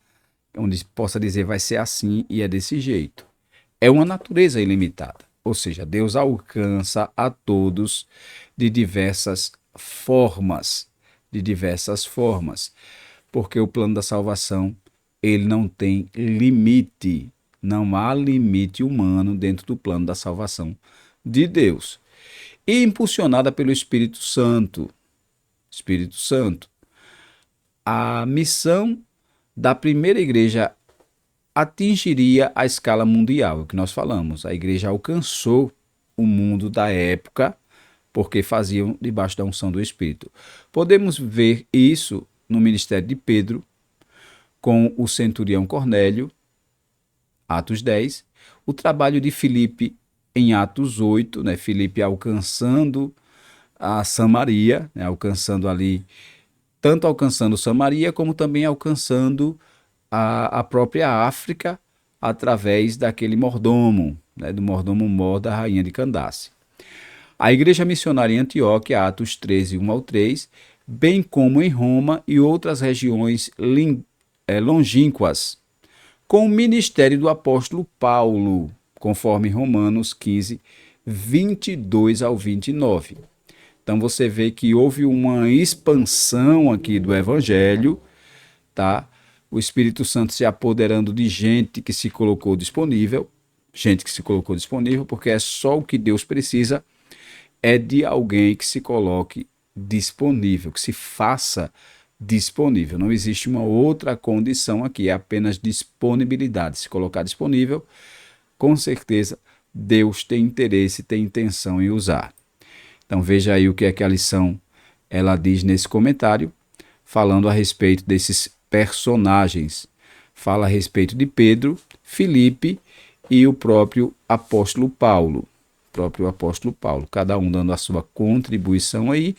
onde possa dizer vai ser assim e é desse jeito. É uma natureza ilimitada, ou seja, Deus alcança a todos de diversas formas, porque o plano da salvação ele não tem limite, não há limite humano dentro do plano da salvação de Deus. E impulsionada pelo Espírito Santo, a missão da primeira igreja atingiria a escala mundial, é o que nós falamos. A igreja alcançou o mundo da época porque faziam debaixo da unção do Espírito. Podemos ver isso no ministério de Pedro com o centurião Cornélio, Atos 10, o trabalho de Filipe em Atos 8, né? Filipe alcançando a Samaria, né? Tanto alcançando Samaria, como também alcançando a própria África através daquele mordomo, né, do mordomo Mor da rainha de Candace. A igreja missionária em Antioquia, Atos 13, 1 ao 3, bem como em Roma e outras regiões longínquas, com o ministério do apóstolo Paulo, conforme Romanos 15, 22 ao 29. Então você vê que houve uma expansão aqui do evangelho, tá? O Espírito Santo se apoderando de gente que se colocou disponível, porque é só o que Deus precisa, é de alguém que se coloque disponível, que se faça disponível. Não existe uma outra condição aqui, é apenas disponibilidade. Se colocar disponível, com certeza Deus tem interesse, tem intenção em usar. Então veja aí o que é que a lição ela diz nesse comentário, falando a respeito desses personagens. Fala a respeito de Pedro, Filipe e o próprio apóstolo Paulo. Cada um dando a sua contribuição aí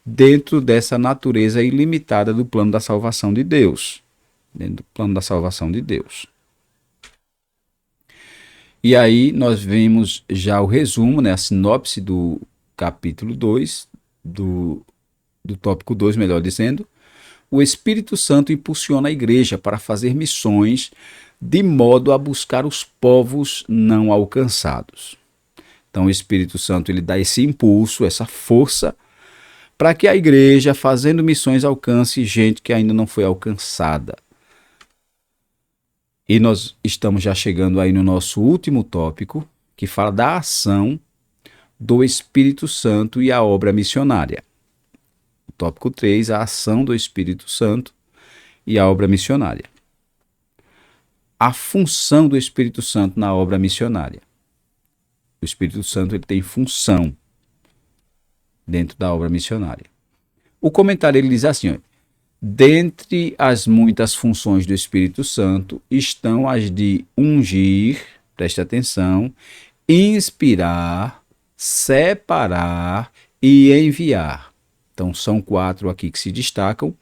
dentro dessa natureza ilimitada do plano da salvação de Deus. E aí nós vemos já o resumo, né, a sinopse do capítulo 2, do tópico 2, melhor dizendo. O Espírito Santo impulsiona a igreja para fazer missões de modo a buscar os povos não alcançados. Então o Espírito Santo ele dá esse impulso, essa força, para que a igreja, fazendo missões, alcance gente que ainda não foi alcançada. E nós estamos já chegando aí no nosso último tópico, que fala da ação do Espírito Santo e a obra missionária. O tópico 3, a ação do Espírito Santo e a obra missionária. A função do Espírito Santo na obra missionária. O Espírito Santo ele tem função dentro da obra missionária. O comentário ele diz assim, ó, dentre as muitas funções do Espírito Santo estão as de ungir, preste atenção, inspirar, separar e enviar. Então são 4 aqui que se destacam: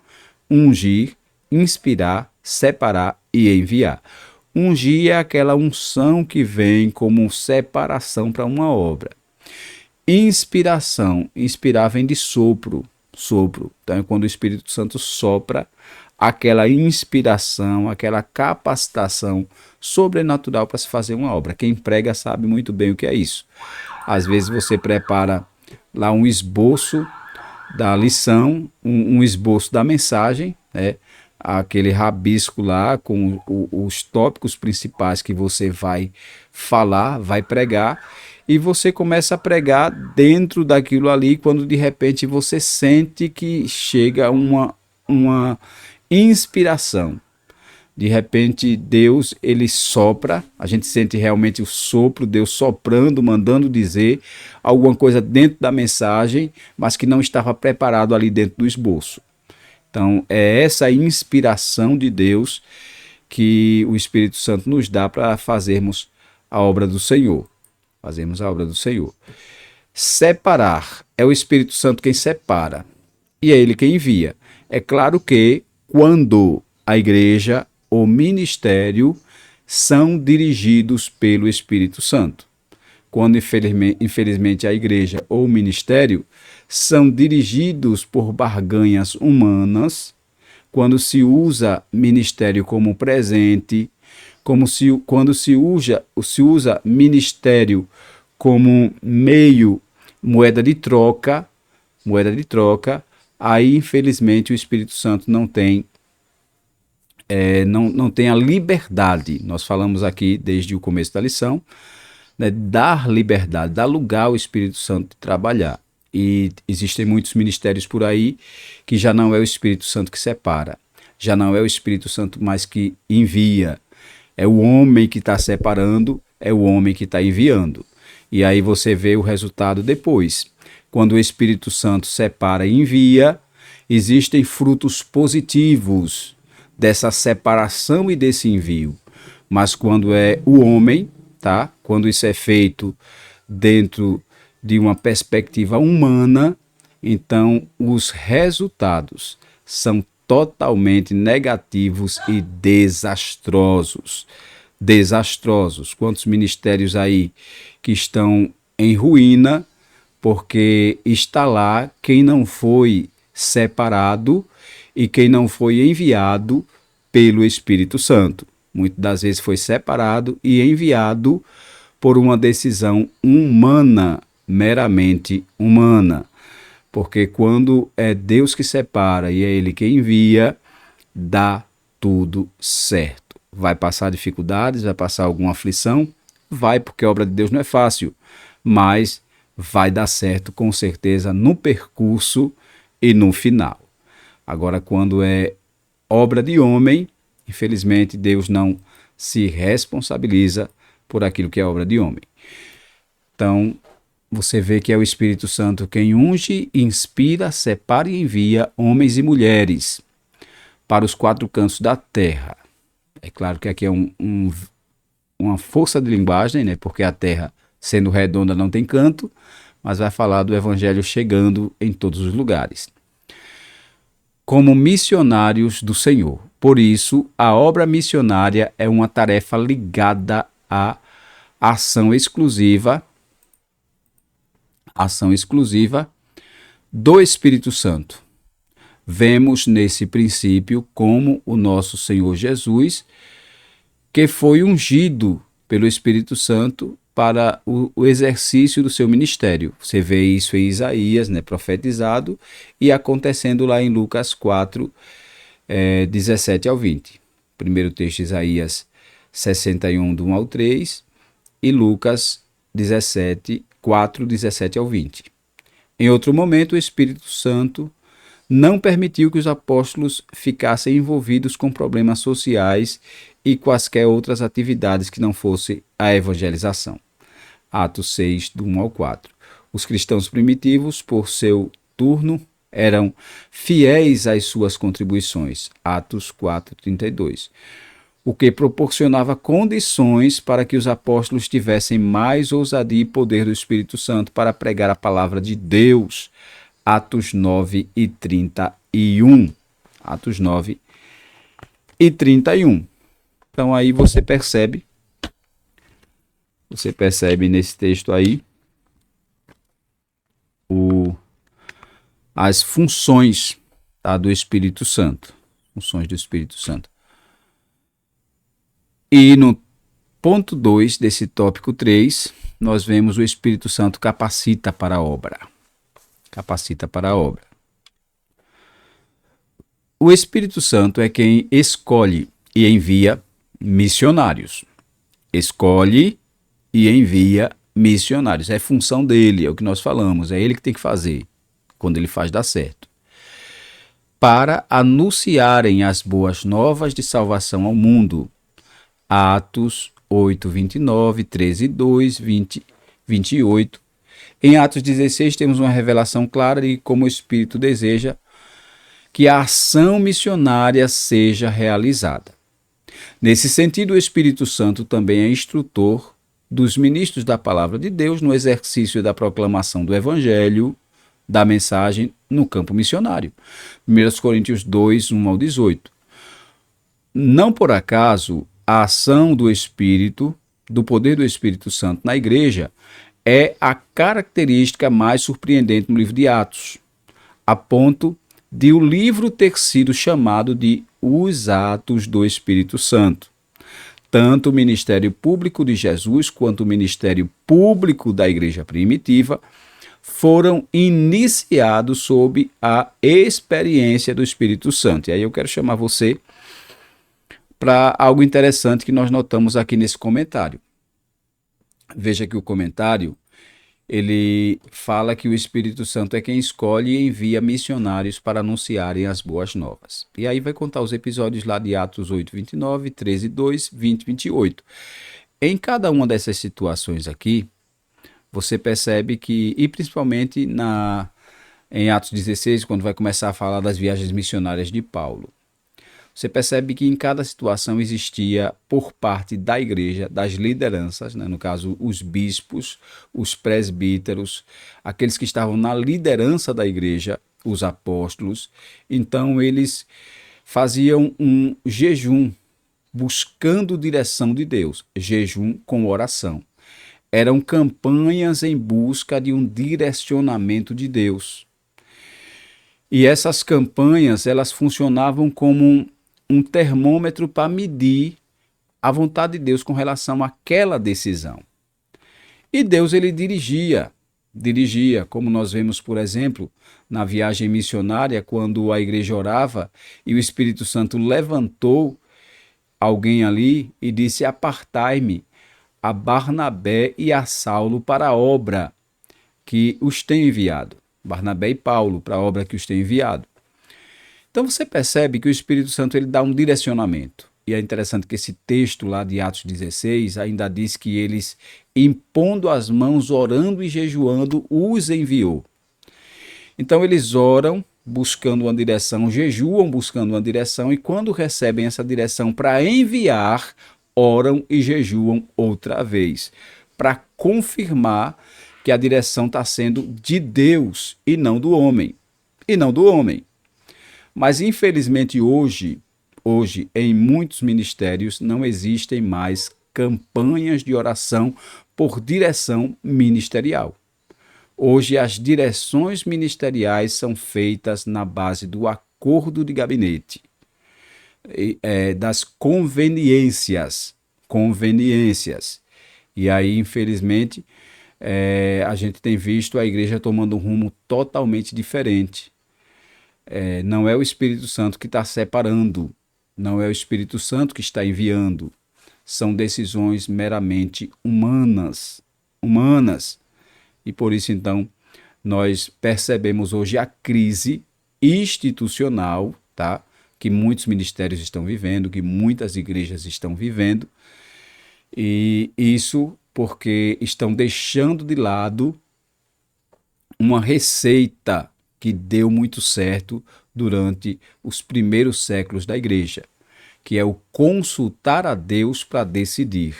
ungir, inspirar, separar e enviar. Ungir é aquela unção que vem como separação para uma obra. Inspiração, inspirar vem de sopro. Então é quando o Espírito Santo sopra, aquela inspiração, aquela capacitação sobrenatural para se fazer uma obra. Quem prega sabe muito bem o que é isso. Às vezes você prepara lá um esboço da lição, um esboço da mensagem, né? Aquele rabisco lá com os tópicos principais que você vai falar, vai pregar, e você começa a pregar dentro daquilo ali, quando de repente você sente que chega uma inspiração. De repente Deus ele sopra, a gente sente realmente o sopro, Deus soprando, mandando dizer alguma coisa dentro da mensagem, mas que não estava preparado ali dentro do esboço. Então é essa inspiração de Deus que o Espírito Santo nos dá para fazermos a obra do Senhor. Fazemos a obra do Senhor. Separar. É o Espírito Santo quem separa. E é ele quem envia. É claro que quando a igreja ou ministério são dirigidos pelo Espírito Santo. Quando, infelizmente, a igreja ou o ministério são dirigidos por barganhas humanas, quando se usa ministério como presente, quando se usa ministério como meio, moeda de troca, aí, infelizmente, o Espírito Santo não tem a liberdade. Nós falamos aqui desde o começo da lição, né, dar liberdade, dar lugar ao Espírito Santo de trabalhar. E existem muitos ministérios por aí que já não é o Espírito Santo que separa, já não é o Espírito Santo mais que envia, é o homem que está separando, é o homem que está enviando. E aí você vê o resultado depois. Quando o Espírito Santo separa e envia, existem frutos positivos dessa separação e desse envio. Mas quando é o homem, tá? Quando isso é feito dentro de uma perspectiva humana, então os resultados são totalmente negativos e desastrosos. Desastrosos. Quantos ministérios aí que estão em ruína, porque está lá quem não foi separado e quem não foi enviado pelo Espírito Santo. Muitas das vezes foi separado e enviado por uma decisão humana, meramente humana. Porque quando é Deus que separa e é Ele que envia, dá tudo certo. Vai passar dificuldades, vai passar alguma aflição? Vai, porque a obra de Deus não é fácil, mas vai dar certo com certeza no percurso e no final. Agora, quando é obra de homem, infelizmente Deus não se responsabiliza por aquilo que é obra de homem. Então, você vê que é o Espírito Santo quem unge, inspira, separa e envia homens e mulheres para os 4 cantos da terra. É claro que aqui é uma força de linguagem, né? Porque a terra, sendo redonda, não tem canto, mas vai falar do evangelho chegando em todos os lugares. Como missionários do Senhor. Por isso, a obra missionária é uma tarefa ligada à ação exclusiva do Espírito Santo. Vemos nesse princípio como o nosso Senhor Jesus, que foi ungido pelo Espírito Santo para o exercício do seu ministério. Você vê isso em Isaías, né, profetizado, e acontecendo lá em Lucas 4, 17 ao 20. Primeiro texto, Isaías 61, do 1 ao 3, e Lucas 4, 17 ao 20. Em outro momento, o Espírito Santo não permitiu que os apóstolos ficassem envolvidos com problemas sociais e quaisquer outras atividades que não fosse a evangelização. Atos 6, do 1 ao 4. Os cristãos primitivos, por seu turno, eram fiéis às suas contribuições. Atos 4, 32. O que proporcionava condições para que os apóstolos tivessem mais ousadia e poder do Espírito Santo para pregar a palavra de Deus. Atos 9 e 31. Atos 9 e 31. Então aí você percebe nesse texto aí as funções, tá, do Espírito Santo. Funções do Espírito Santo. E no ponto 2 desse tópico 3, nós vemos o Espírito Santo capacita para a obra. Capacita para a obra. O Espírito Santo é quem escolhe e envia missionários. Escolhe e envia missionários. É função dele, é o que nós falamos, é ele que tem que fazer. Quando ele faz, dá certo. Para anunciarem as boas novas de salvação ao mundo. Atos 8, 29, 13, 2, 20, 28. Em Atos 16 temos uma revelação clara de como o Espírito deseja que a ação missionária seja realizada. Nesse sentido, o Espírito Santo também é instrutor dos ministros da palavra de Deus no exercício da proclamação do Evangelho, da mensagem no campo missionário. 1 Coríntios 2, 1 ao 18. Não por acaso, a ação do Espírito, do poder do Espírito Santo na igreja, é a característica mais surpreendente no livro de Atos, a ponto de o livro ter sido chamado de Os Atos do Espírito Santo. Tanto o ministério público de Jesus quanto o ministério público da igreja primitiva foram iniciados sob a experiência do Espírito Santo. E aí eu quero chamar você para algo interessante que nós notamos aqui nesse comentário. Veja que o comentário, ele fala que o Espírito Santo é quem escolhe e envia missionários para anunciarem as boas novas. E aí vai contar os episódios lá de Atos 8, 29, 13, 2, 20, 28. Em cada uma dessas situações aqui, você percebe que, e principalmente em Atos 16, quando vai começar a falar das viagens missionárias de Paulo, você percebe que em cada situação existia, por parte da igreja, das lideranças, né, no caso os bispos, os presbíteros, aqueles que estavam na liderança da igreja, os apóstolos, então eles faziam um jejum, buscando direção de Deus, jejum com oração. Eram campanhas em busca de um direcionamento de Deus. E essas campanhas, elas funcionavam como um termômetro para medir a vontade de Deus com relação àquela decisão. E Deus, ele dirigia, como nós vemos, por exemplo, na viagem missionária, quando a igreja orava e o Espírito Santo levantou alguém ali e disse: apartai-me a Barnabé e a Saulo para a obra que os tem enviado. Barnabé e Paulo para a obra que os tem enviado. Então você percebe que o Espírito Santo ele dá um direcionamento. E é interessante que esse texto lá de Atos 16 ainda diz que eles, impondo as mãos, orando e jejuando, os enviou. Então eles oram buscando uma direção, jejuam buscando uma direção, e quando recebem essa direção para enviar, oram e jejuam outra vez, para confirmar que a direção está sendo de Deus e não do homem. Mas infelizmente hoje, em muitos ministérios, não existem mais campanhas de oração por direção ministerial. Hoje as direções ministeriais são feitas na base do acordo de gabinete, das conveniências. E aí, infelizmente, a gente tem visto a igreja tomando um rumo totalmente diferente. Não é o Espírito Santo que está separando, não é o Espírito Santo que está enviando. São decisões meramente humanas. E por isso, então, nós percebemos hoje a crise institucional, tá? Que muitos ministérios estão vivendo, que muitas igrejas estão vivendo. E isso porque estão deixando de lado uma receita que deu muito certo durante os primeiros séculos da igreja, que é o consultar a Deus para decidir,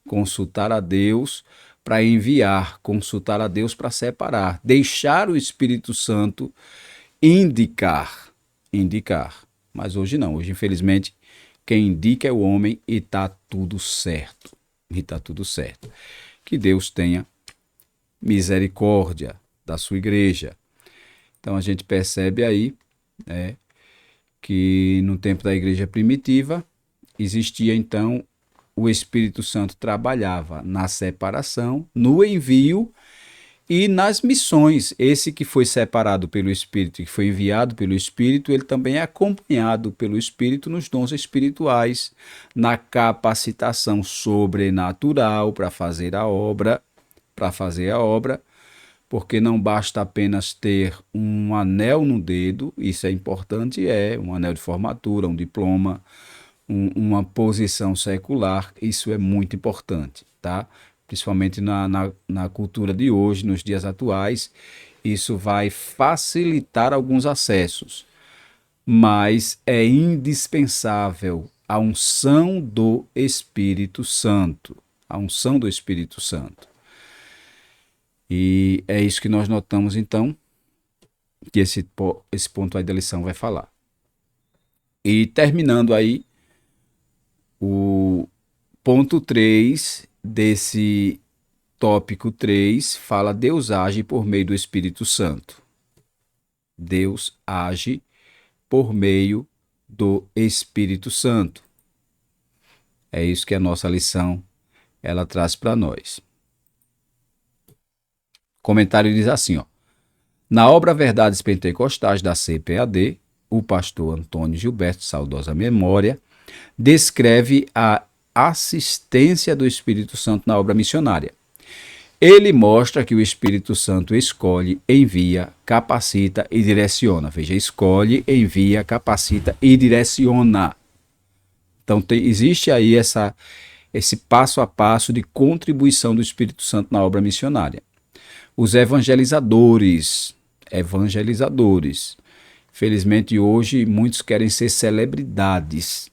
consultar a Deus para enviar, consultar a Deus para separar, deixar o Espírito Santo indicar. Mas hoje não, hoje infelizmente quem indica é o homem e está tudo certo. Que Deus tenha misericórdia da sua igreja. Então a gente percebe aí, né, que no tempo da igreja primitiva existia então o Espírito Santo trabalhava na separação, no envio e nas missões. Esse que foi separado pelo Espírito, que foi enviado pelo Espírito, ele também é acompanhado pelo Espírito nos dons espirituais, na capacitação sobrenatural para fazer a obra, porque não basta apenas ter um anel no dedo, isso é importante, um anel de formatura, um diploma, uma posição secular, isso é muito importante, tá? Principalmente na cultura de hoje, nos dias atuais, isso vai facilitar alguns acessos, mas é indispensável a unção do Espírito Santo. A unção do Espírito Santo. E é isso que nós notamos, então, que esse ponto aí da lição vai falar. E terminando aí, o ponto 3 desse tópico 3 fala: Deus age por meio do Espírito Santo. Deus age por meio do Espírito Santo. É isso que a nossa lição ela traz para nós. O comentário diz assim, ó: na obra Verdades Pentecostais da CPAD, o pastor Antônio Gilberto, saudosa memória, descreve a assistência do Espírito Santo na obra missionária. Ele mostra que o Espírito Santo escolhe, envia, capacita e direciona. Veja, escolhe, envia, capacita e direciona. Então existe aí esse passo a passo de contribuição do Espírito Santo na obra missionária. Os evangelizadores. Felizmente hoje muitos querem ser celebridades,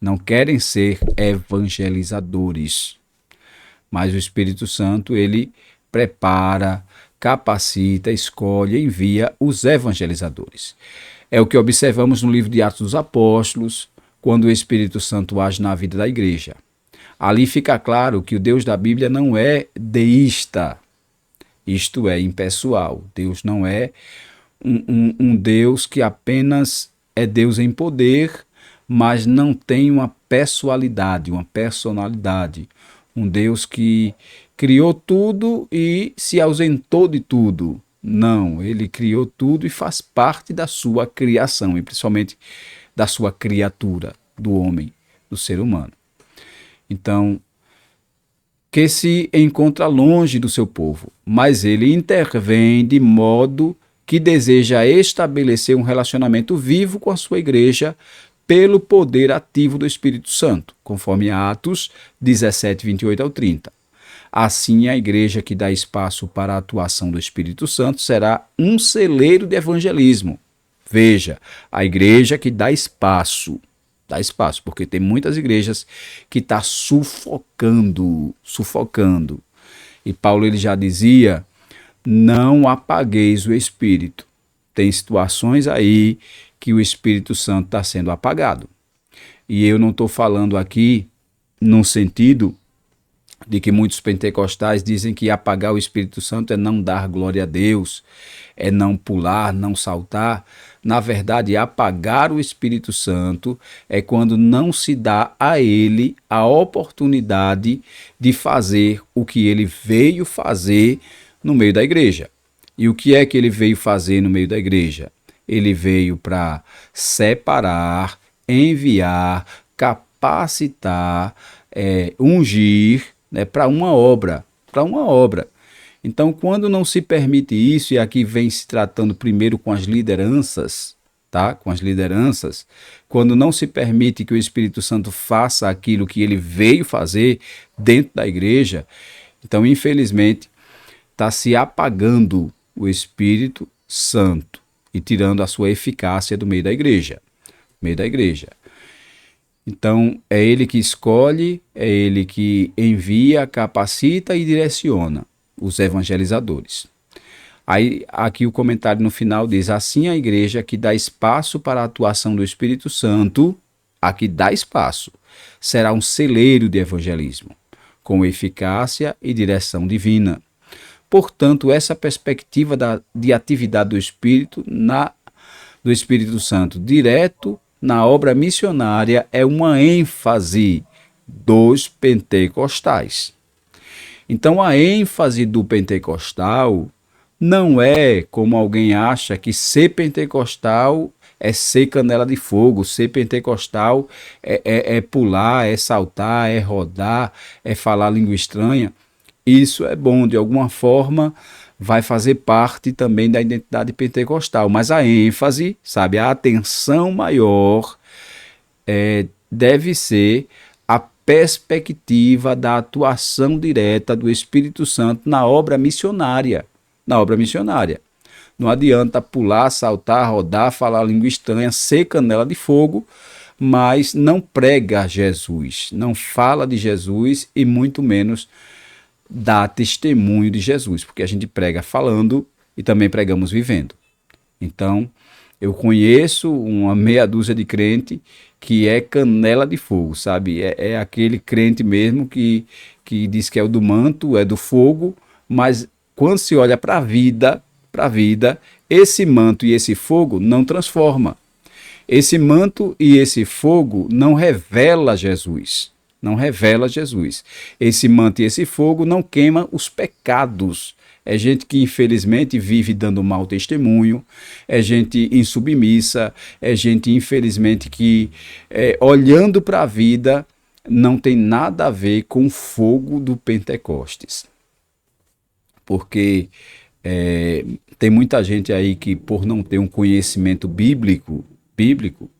não querem ser evangelizadores. Mas o Espírito Santo, ele prepara, capacita, escolhe, envia os evangelizadores. É o que observamos no livro de Atos dos Apóstolos, quando o Espírito Santo age na vida da igreja. Ali fica claro que o Deus da Bíblia não é deísta, isto é, impessoal. Deus não é um Deus que apenas é Deus em poder, mas não tem uma pessoalidade, uma personalidade. Um Deus que criou tudo e se ausentou de tudo. Não, ele criou tudo e faz parte da sua criação, e principalmente da sua criatura, do homem, do ser humano. Então, que se encontra longe do seu povo, mas ele intervém de modo que deseja estabelecer um relacionamento vivo com a sua igreja pelo poder ativo do Espírito Santo, conforme Atos 17, 28 ao 30. Assim, a igreja que dá espaço para a atuação do Espírito Santo será um celeiro de evangelismo. Veja, a igreja que dá espaço, porque tem muitas igrejas que estão sufocando. E Paulo ele já dizia: não apagueis o Espírito. Tem situações aí que o Espírito Santo está sendo apagado. E eu não estou falando aqui num sentido de que muitos pentecostais dizem que apagar o Espírito Santo é não dar glória a Deus, é não pular, não saltar. Na verdade, apagar o Espírito Santo é quando não se dá a ele a oportunidade de fazer o que ele veio fazer no meio da igreja. E o que é que ele veio fazer no meio da igreja? Ele veio para separar, enviar, capacitar, ungir, né, para uma obra. Então, quando não se permite isso, e aqui vem se tratando primeiro com as lideranças, tá? Com as lideranças, quando não se permite que o Espírito Santo faça aquilo que ele veio fazer dentro da igreja, então, infelizmente, está se apagando o Espírito Santo e tirando a sua eficácia do meio da igreja. Então, é ele que escolhe, é ele que envia, capacita e direciona os evangelizadores. Aí, aqui o comentário no final diz: assim a igreja que dá espaço para a atuação do Espírito Santo, aqui dá espaço, será um celeiro de evangelismo, com eficácia e direção divina. Portanto, essa perspectiva de atividade do Espírito Santo direto na obra missionária é uma ênfase dos pentecostais. Então, a ênfase do pentecostal não é como alguém acha que ser pentecostal é ser canela de fogo, ser pentecostal é pular, é saltar, é rodar, é falar língua estranha. Isso é bom, de alguma forma vai fazer parte também da identidade pentecostal, mas a ênfase, sabe, a atenção maior deve ser a perspectiva da atuação direta do Espírito Santo na obra missionária. Não adianta pular, saltar, rodar, falar língua estranha, ser canela de fogo, mas não prega Jesus, não fala de Jesus e muito menos dá testemunho de Jesus, porque a gente prega falando e também pregamos vivendo. Então, eu conheço uma meia dúzia de crente que é canela de fogo, sabe? É aquele crente mesmo que diz que é o do manto, é do fogo, mas quando se olha para a vida, esse manto e esse fogo não transforma. Esse manto e esse fogo não revela Jesus. Não revela Jesus. Esse manto e esse fogo não queima os pecados. É gente que infelizmente vive dando mau testemunho, é gente insubmissa, é gente infelizmente que olhando para a vida não tem nada a ver com o fogo do Pentecostes. Porque tem muita gente aí que por não ter um conhecimento bíblico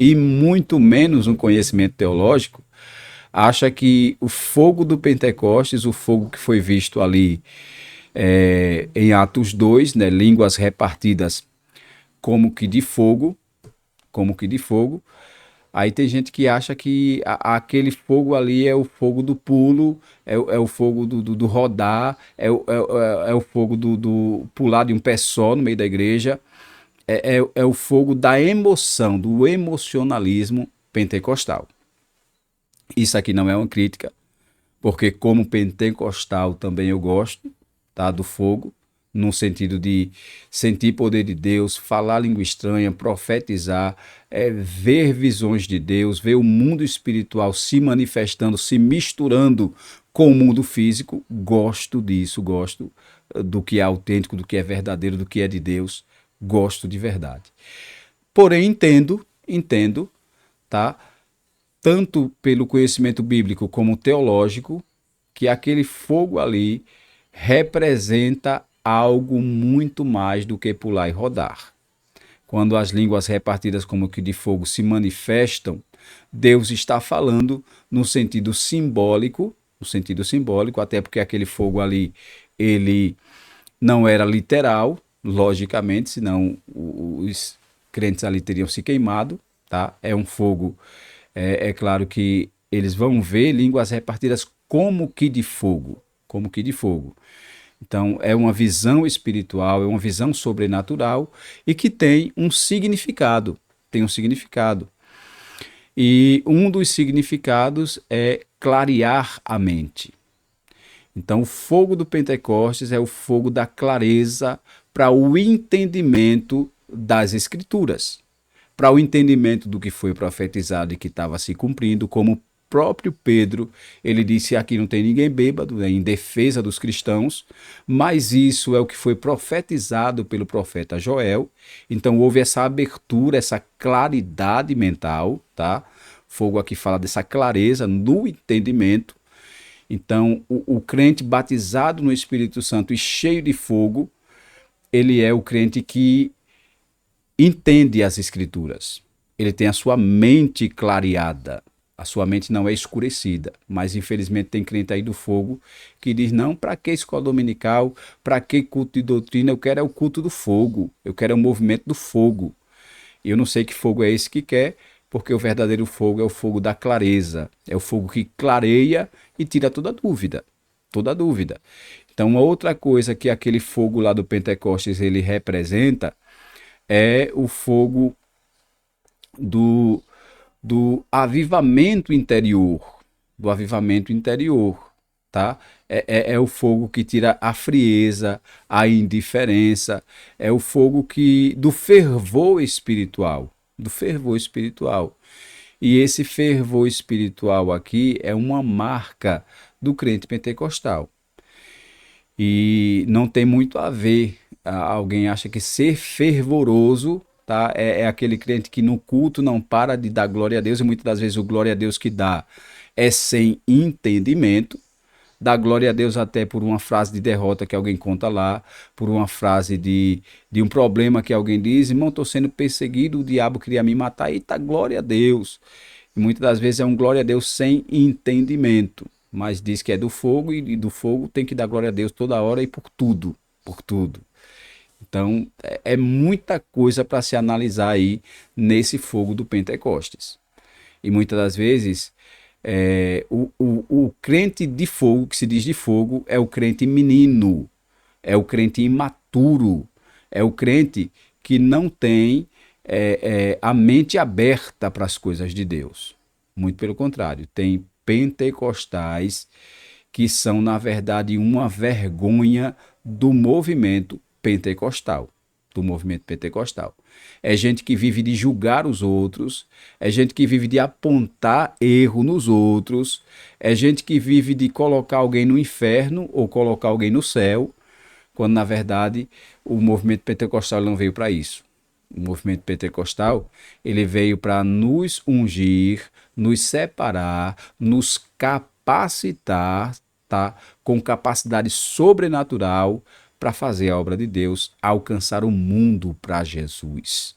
e muito menos um conhecimento teológico, acha que o fogo do Pentecostes, o fogo que foi visto ali em Atos 2, né, línguas repartidas como que de fogo, aí tem gente que acha que aquele fogo ali é o fogo do pulo, é o fogo do rodar, é o fogo do pular de um pé só no meio da igreja, é o fogo da emoção, do emocionalismo pentecostal. Isso aqui não é uma crítica, porque como pentecostal também eu gosto, tá, do fogo, no sentido de sentir poder de Deus, falar língua estranha, profetizar, ver visões de Deus, ver o mundo espiritual se manifestando, se misturando com o mundo físico. Gosto disso, gosto do que é autêntico, do que é verdadeiro, do que é de Deus. Gosto de verdade. Porém, entendo, tá? Tanto pelo conhecimento bíblico como teológico, que aquele fogo ali representa algo muito mais do que pular e rodar. Quando as línguas repartidas como que de fogo se manifestam, Deus está falando no sentido simbólico, até porque aquele fogo ali, ele não era literal, logicamente, senão os crentes ali teriam se queimado, tá? É um fogo, é claro que eles vão ver línguas repartidas como que de fogo, Então, é uma visão espiritual, é uma visão sobrenatural e que tem um significado. E um dos significados é clarear a mente. Então, o fogo do Pentecostes é o fogo da clareza para o entendimento das Escrituras, para o entendimento do que foi profetizado e que estava se cumprindo, como próprio Pedro, ele disse: aqui não tem ninguém bêbado, né, em defesa dos cristãos, mas isso é o que foi profetizado pelo profeta Joel. Então houve essa abertura, essa claridade mental, tá? Fogo aqui fala dessa clareza no entendimento. Então o crente batizado no Espírito Santo e cheio de fogo, ele é o crente que entende as Escrituras. Ele tem a sua mente clareada. A sua mente não é escurecida, mas infelizmente tem crente aí do fogo que diz: não, para que escola dominical, para que culto de doutrina, eu quero é o culto do fogo, eu quero é o movimento do fogo. E eu não sei que fogo é esse que quer, porque o verdadeiro fogo é o fogo da clareza, é o fogo que clareia e tira toda dúvida. Então, uma outra coisa que aquele fogo lá do Pentecostes ele representa é o fogo do avivamento interior, tá? É o fogo que tira a frieza, a indiferença, é o fogo do fervor espiritual, E esse fervor espiritual aqui é uma marca do crente pentecostal. E não tem muito a ver. Alguém acha que ser fervoroso, tá? É aquele crente que no culto não para de dar glória a Deus, e muitas das vezes o glória a Deus que dá é sem entendimento. Dá glória a Deus até por uma frase de derrota que alguém conta lá, por uma frase de um problema que alguém diz: irmão, estou sendo perseguido, o diabo queria me matar, eita, glória a Deus. E muitas das vezes é um glória a Deus sem entendimento, mas diz que é do fogo e do fogo tem que dar glória a Deus toda hora e por tudo, por tudo. Então, é muita coisa para se analisar aí nesse fogo do Pentecostes. E muitas das vezes o crente de fogo, que se diz de fogo, é o crente menino, é o crente imaturo, é o crente que não tem a mente aberta para as coisas de Deus. Muito pelo contrário, tem pentecostais que são, na verdade, uma vergonha do movimento pentecostal. Do movimento pentecostal. É gente que vive de julgar os outros, é gente que vive de apontar erro nos outros, é gente que vive de colocar alguém no inferno ou colocar alguém no céu, quando na verdade o movimento pentecostal não veio para isso. O movimento pentecostal ele veio para nos ungir, nos separar, nos capacitar, tá, com capacidade sobrenatural para fazer a obra de Deus, alcançar o mundo para Jesus,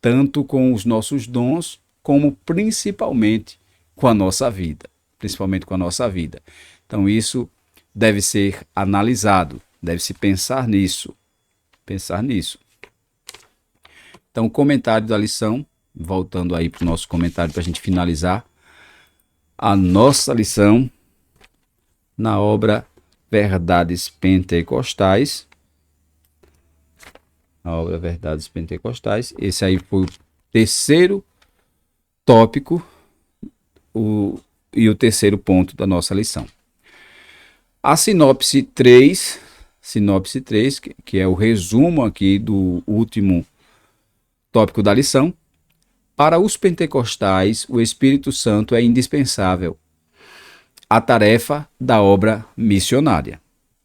tanto com os nossos dons, como principalmente com a nossa vida, principalmente com a nossa vida. Então isso deve ser analisado, deve-se pensar nisso, pensar nisso. Então, o comentário da lição, voltando aí para o nosso comentário para a gente finalizar a nossa lição na obra Verdades Pentecostais. A obra Verdades Pentecostais. Esse aí foi o terceiro tópico e o terceiro ponto da nossa lição. A sinopse 3, que é o resumo aqui do último tópico da lição. Para os pentecostais, o Espírito Santo é indispensável à tarefa da obra missionária.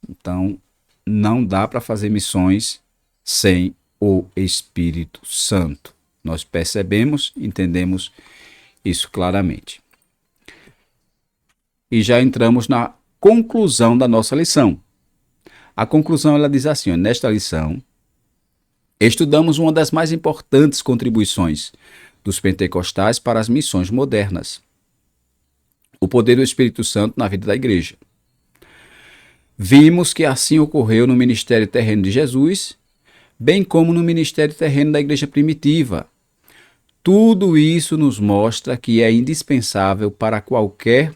Então, não dá para fazer missões sem o Espírito Santo. Nós percebemos, entendemos isso claramente. E já entramos na conclusão da nossa lição. A conclusão ela diz assim: nesta lição, estudamos uma das mais importantes contribuições dos pentecostais para as missões modernas: o poder do Espírito Santo na vida da igreja. Vimos que assim ocorreu no ministério terreno de Jesus, bem como no ministério terreno da igreja primitiva. Tudo isso nos mostra que é indispensável para qualquer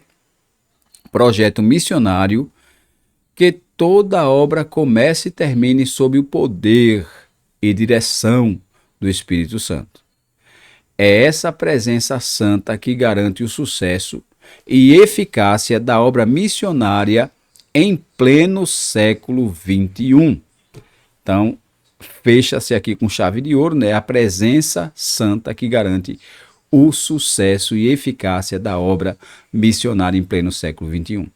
projeto missionário que toda obra comece e termine sob o poder e direção do Espírito Santo. É essa presença santa que garante o sucesso e eficácia da obra missionária em pleno século XXI. Então, fecha-se aqui com chave de ouro, né? A presença santa que garante o sucesso e eficácia da obra missionária em pleno século XXI.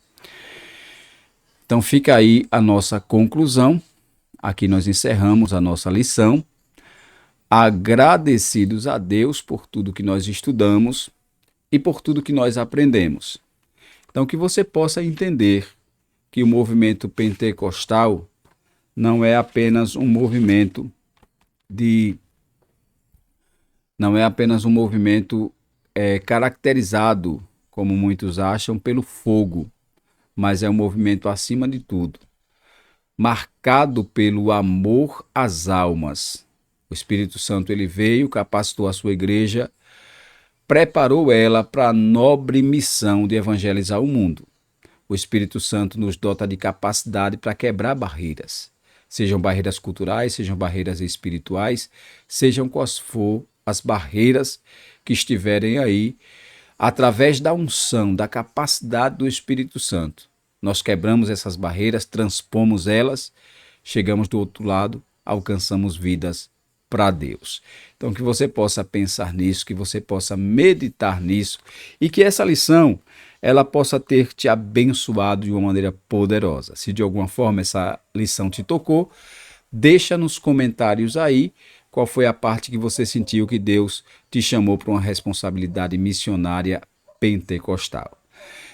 Então fica aí a nossa conclusão. Aqui nós encerramos a nossa lição, agradecidos a Deus por tudo que nós estudamos e por tudo que nós aprendemos. Então que você possa entender que o movimento pentecostal não é apenas um movimento caracterizado, como muitos acham, pelo fogo, mas é um movimento acima de tudo, marcado pelo amor às almas. O Espírito Santo ele veio, capacitou a sua igreja, preparou ela para a nobre missão de evangelizar o mundo. O Espírito Santo nos dota de capacidade para quebrar barreiras, sejam barreiras culturais, sejam barreiras espirituais, sejam quais for as barreiras que estiverem aí, através da unção, da capacidade do Espírito Santo. Nós quebramos essas barreiras, transpomos elas, chegamos do outro lado, alcançamos vidas para Deus. Então que você possa pensar nisso, que você possa meditar nisso e que essa lição ela possa ter te abençoado de uma maneira poderosa. Se de alguma forma essa lição te tocou, deixa nos comentários aí qual foi a parte que você sentiu que Deus te chamou para uma responsabilidade missionária pentecostal.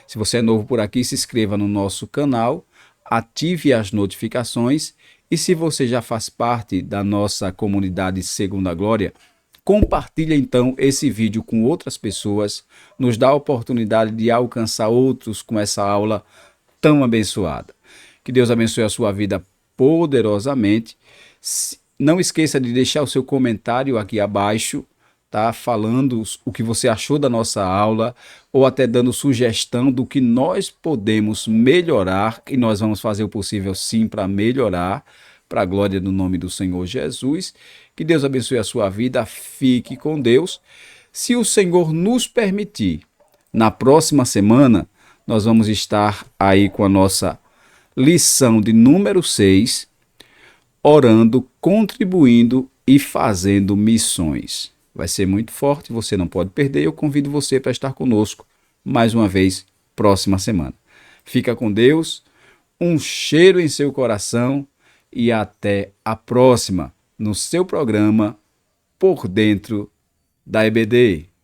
Se você é novo por aqui, se inscreva no nosso canal, ative as notificações e se você já faz parte da nossa comunidade Segunda Glória, compartilha então esse vídeo com outras pessoas, nos dá a oportunidade de alcançar outros com essa aula tão abençoada. Que Deus abençoe a sua vida poderosamente. Não esqueça de deixar o seu comentário aqui abaixo, tá falando o que você achou da nossa aula, ou até dando sugestão do que nós podemos melhorar, e nós vamos fazer o possível sim para melhorar, para a glória do nome do Senhor Jesus. Que Deus abençoe a sua vida, fique com Deus. Se o Senhor nos permitir, na próxima semana, nós vamos estar aí com a nossa lição de número 6, orando, contribuindo e fazendo missões. Vai ser muito forte, você não pode perder. Eu convido você para estar conosco mais uma vez, próxima semana. Fica com Deus, um cheiro em seu coração e até a próxima no seu programa Por Dentro da EBD.